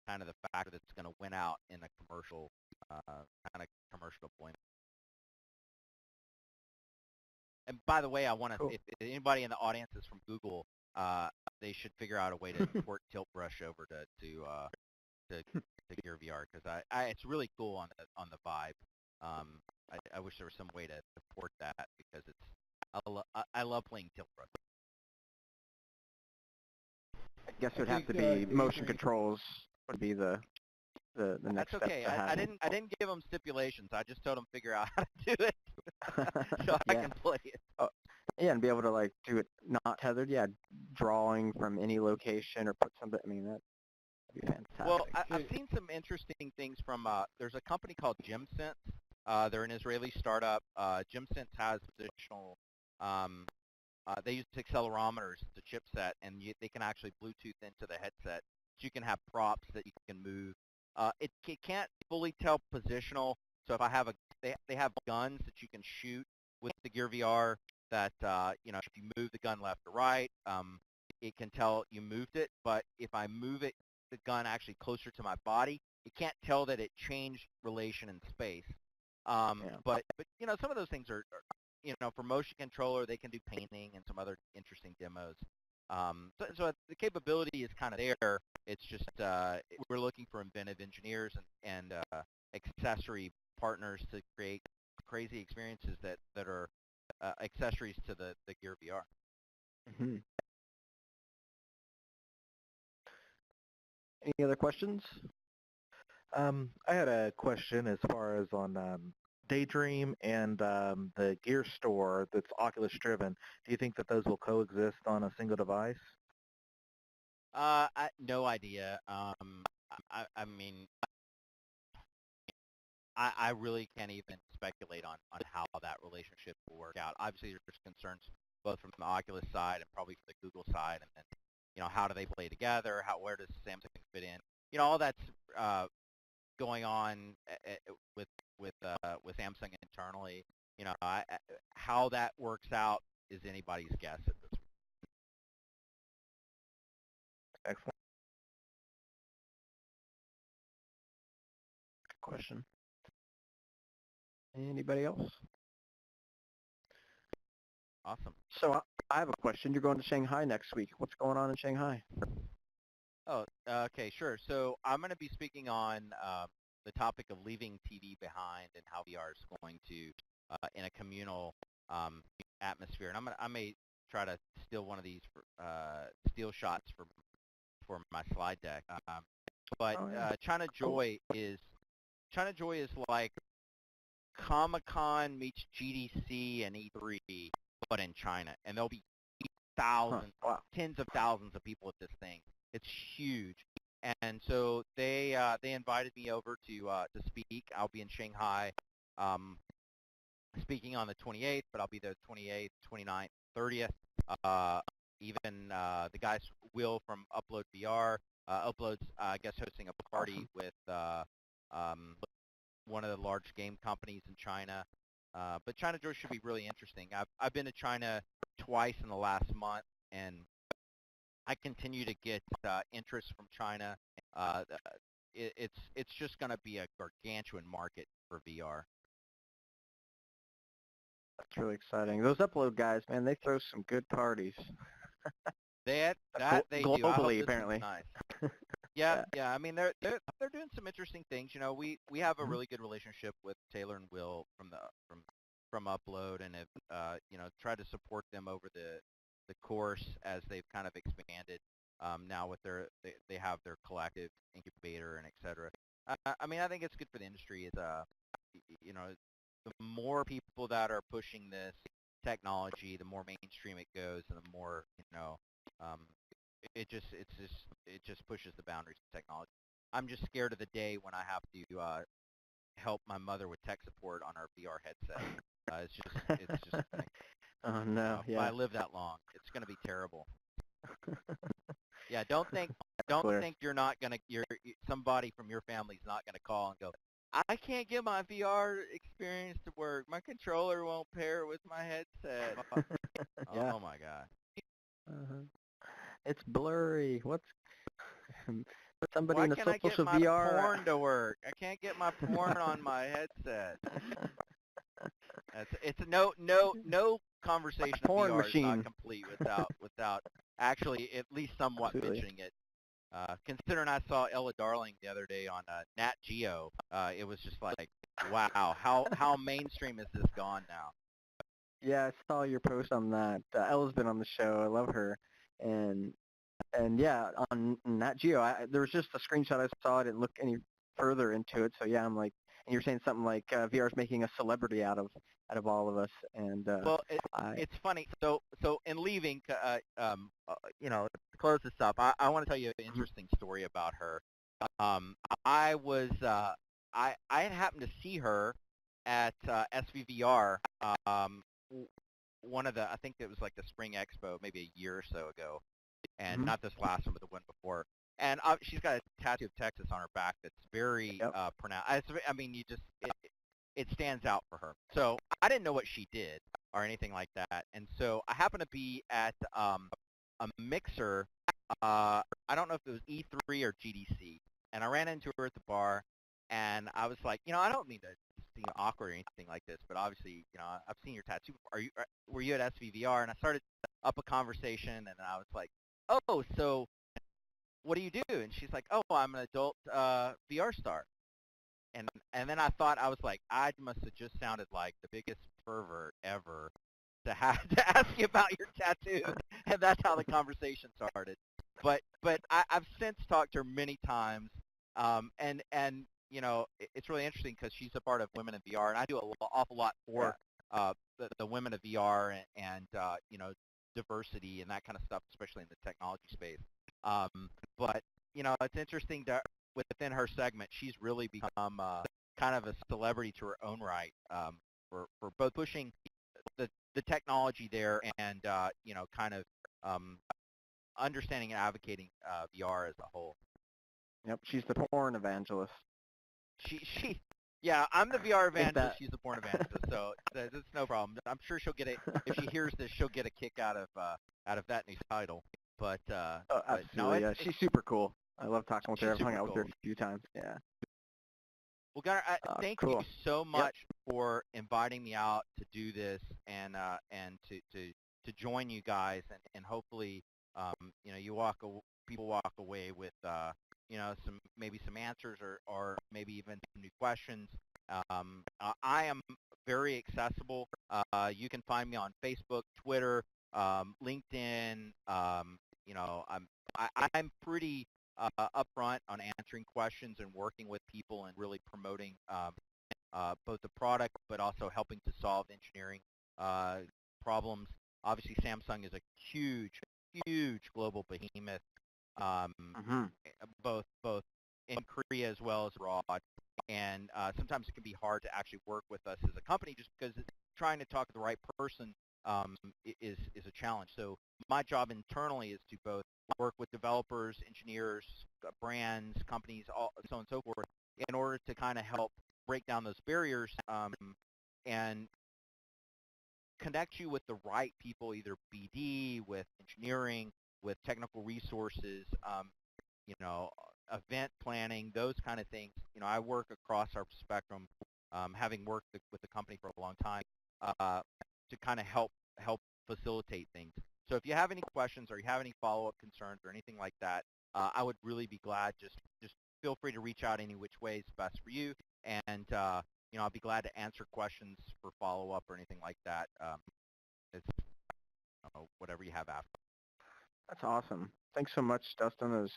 kind of the factor that's going to win out in a commercial kind of commercial deployment. And by the way, I want to, if anybody in the audience is from Google, they should figure out a way to port Tilt Brush over to Gear VR, because it's really cool on the Vive. I wish there was some way to port that, because I love playing Tilt Brush. I guess it would have to be motion controls would be the next That's okay. step to I having. didn't give them stipulations. I just told them figure out how to do it so I can play it. Yeah, and be able to like do it not tethered. Yeah, drawing from any location or put something. I mean, that'd be fantastic. Well, I've seen some interesting things from. There's a company called GymSense. They're an Israeli startup. GymSense has additional. They use accelerometers, the chipset, and they can actually Bluetooth into the headset, so you can have props that you can move. It can't fully tell positional, so if I have they have guns that you can shoot with the Gear VR that, if you move the gun left or right, it can tell you moved it, but if I move the gun actually closer to my body, it can't tell that it changed relation in space. But some of those things are for motion controller, they can do painting and some other interesting demos. So the capability is kind of there. It's just we're looking for inventive engineers and accessory partners to create crazy experiences that are accessories to the Gear VR. Mm-hmm. Any other questions? I had a question as far as on Daydream and the Gear Store that's Oculus driven. Do you think that those will coexist on a single device? No idea. I mean, I really can't even speculate on how that relationship will work out. Obviously, there's concerns both from the Oculus side and probably from the Google side, and then how do they play together? Where does Samsung fit in? All that's going on with Samsung internally. How that works out is anybody's guess at this point. Excellent. Good question. Anybody else? Awesome. So I have a question. You're going to Shanghai next week. What's going on in Shanghai? Oh, okay, sure. So I'm going to be speaking on the topic of leaving TV behind and how VR is going to, in a communal atmosphere. And I may try to steal one of these steal shots for my slide deck. China Joy is like Comic-Con meets GDC and E3, but in China, and there'll be tens of thousands of people at this thing. It's huge, and so they invited me over to speak. I'll be in Shanghai, speaking on the 28th, but I'll be there the 28th, 29th, 30th. Even the guys Will from Upload VR, Upload's I guess hosting a party with one of the large game companies in China. But China Joy should be really interesting. I've been to China twice in the last month, and I continue to get interest from China. It's just going to be a gargantuan market for VR. That's really exciting. Those Upload guys, man, they throw some good parties. They globally, do. I hope apparently. Nice. Yeah. I mean, they're doing some interesting things. We have a really good relationship with Taylor and Will from Upload, and have tried to support them over the course as they've kind of expanded. Now with they have their collective incubator and et cetera. I mean, I think it's good for the industry. The more people that are pushing this technology, the more mainstream it goes, and the more it just pushes the boundaries of technology. I'm just scared of the day when I have to help my mother with tech support on our VR headset. It's just. Oh no! If I live that long, it's going to be terrible. Yeah, don't think somebody from your family's not going to call and go, I can't get my VR experience to work. My controller won't pair with my headset. Yeah. Oh my god. It's blurry. Somebody Why in a can't I get social my VR? porn to work? I can't get my porn on my headset. It's no conversation Like a of porn VR is not machine. complete without actually at least somewhat Absolutely. mentioning it. Considering I saw Ella Darling the other day on Nat Geo, it was just like, wow, how mainstream has this gone now? Yeah, I saw your post on that. Ella's been on the show. I love her, and yeah, on Nat Geo, there was just a screenshot I saw. I didn't look any further into it. So yeah, I'm like, and you're saying something like VR is making a celebrity out of all of us, and Well, I it's funny. So in leaving, to close this up, I want to tell you an interesting story about her. Um, I was I had happened to see her at SVVR. One of the I think it was like the Spring Expo, maybe a year or so ago, and not this last one, but the one before. And she's got a tattoo of Texas on her back that's very yep. pronounced. I mean, it stands out for her. So I didn't know what she did or anything like that. And so I happened to be at a mixer. I don't know if it was E3 or GDC, and I ran into her at the bar, and I was like, I don't mean to seem awkward or anything like this, but obviously, I've seen your tattoo before. Were you at SVVR? And I started up a conversation, and I was like, oh, so what do you do? And she's like, oh, I'm an adult VR star. And then I thought, I was like, I must have just sounded like the biggest pervert ever to have to ask you about your tattoo, and that's how the conversation started. But I've since talked to her many times, and it's really interesting because she's a part of Women in VR, and I do an awful lot for the Women of VR and diversity and that kind of stuff, especially in the technology space. But it's interesting that within her segment, she's really become kind of a celebrity to her own right, for both pushing the technology there and kind of understanding and advocating VR as a whole. Yep, she's the porn evangelist. Yeah, I'm the VR evangelist. She's the porn evangelist, so that's no problem. I'm sure she'll get if she hears this, she'll get a kick out of that new title. But absolutely, yeah, she's super cool. I love talking with her. I've hung out with her a few times. Yeah. Well, Gunter, thank you so much for inviting me out to do this and to join you guys, and hopefully people walk away with some answers or maybe even some new questions. I am very accessible. You can find me on Facebook, Twitter, LinkedIn. I'm pretty upfront on answering questions and working with people and really promoting both the product but also helping to solve engineering problems. Obviously, Samsung is a huge global behemoth, both in Korea as well as abroad. And sometimes it can be hard to actually work with us as a company just because trying to talk to the right person is a challenge. So my job internally is to both work with developers, engineers, brands, companies, so on and so forth, in order to kind of help break down those barriers and connect you with the right people, either BD, with engineering, with technical resources, event planning, those kind of things. I work across our spectrum, having worked with the company for a long time, to kind of help facilitate things. So if you have any questions or you have any follow-up concerns or anything like that, I would really be glad. Just feel free to reach out any which way is best for you, and I'll be glad to answer questions for follow-up or anything like that. It's whatever you have after. That's awesome. Thanks so much, Dustin.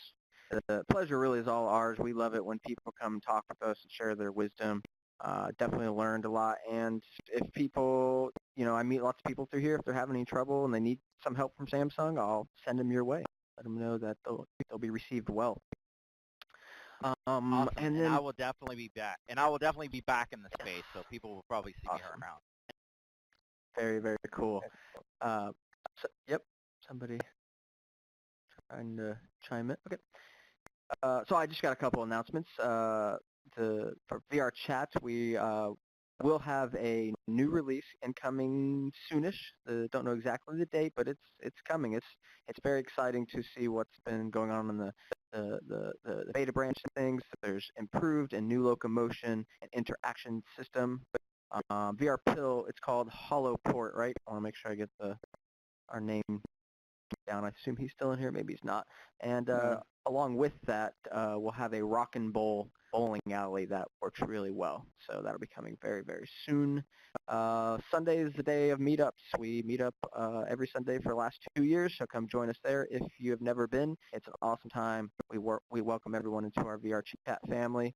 The pleasure really is all ours. We love it when people come talk with us and share their wisdom. Definitely learned a lot. And if people, I meet lots of people through here. If they're having any trouble and they need some help from Samsung, I'll send them your way. Let them know that they'll be received well. Awesome. And I will definitely be back. And I will definitely be back in the space, so people will probably see me around. Very, very cool. Yep, somebody trying to chime in. Okay. So I just got a couple announcements. For VRChat, we will have a new release incoming soonish. Don't know exactly the date, but it's coming. It's very exciting to see what's been going on in the beta branch of things. There's improved and new locomotion and interaction system VR Pill, it's called Hollow Port, right? I want to make sure I get our name down. I assume he's still in here. Maybe he's not. And along with that, we'll have a Rock and Bowl bowling alley that works really well. So that'll be coming very, very soon. Sunday is the day of meetups. We meet up every Sunday for the last 2 years, so come join us there if you have never been. It's an awesome time. We welcome everyone into our VRChat family.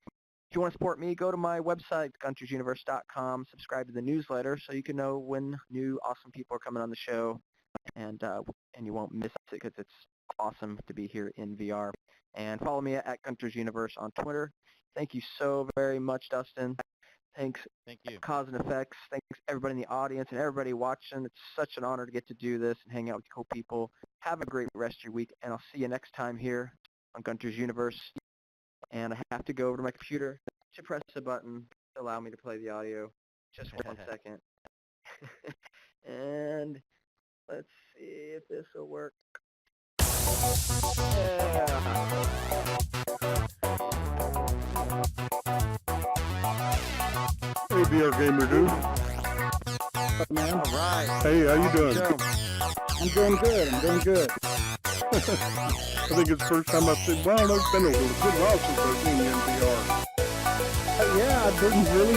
If you want to support me, go to my website, guntersuniverse.com, subscribe to the newsletter so you can know when new awesome people are coming on the show, and you won't miss it because it's awesome to be here in VR. And follow me at Gunters Universe on Twitter. Thank you so very much, Dustin. Thanks, Thank you. Cause and Effects. Thanks, everybody in the audience and everybody watching. It's such an honor to get to do this and hang out with cool people. Have a great rest of your week, and I'll see you next time here on Gunters Universe. And I have to go over to my computer to press a button to allow me to play the audio. Just 1 second. And let's see if this will work. Yeah. Hey, VR Gamer dude. What's up, man? All right. Hey, how you doing? I'm doing good. I'm doing good. I think it's the first time I've seen, well, it's been a good while since I've seen you in VR. Yeah, I've been really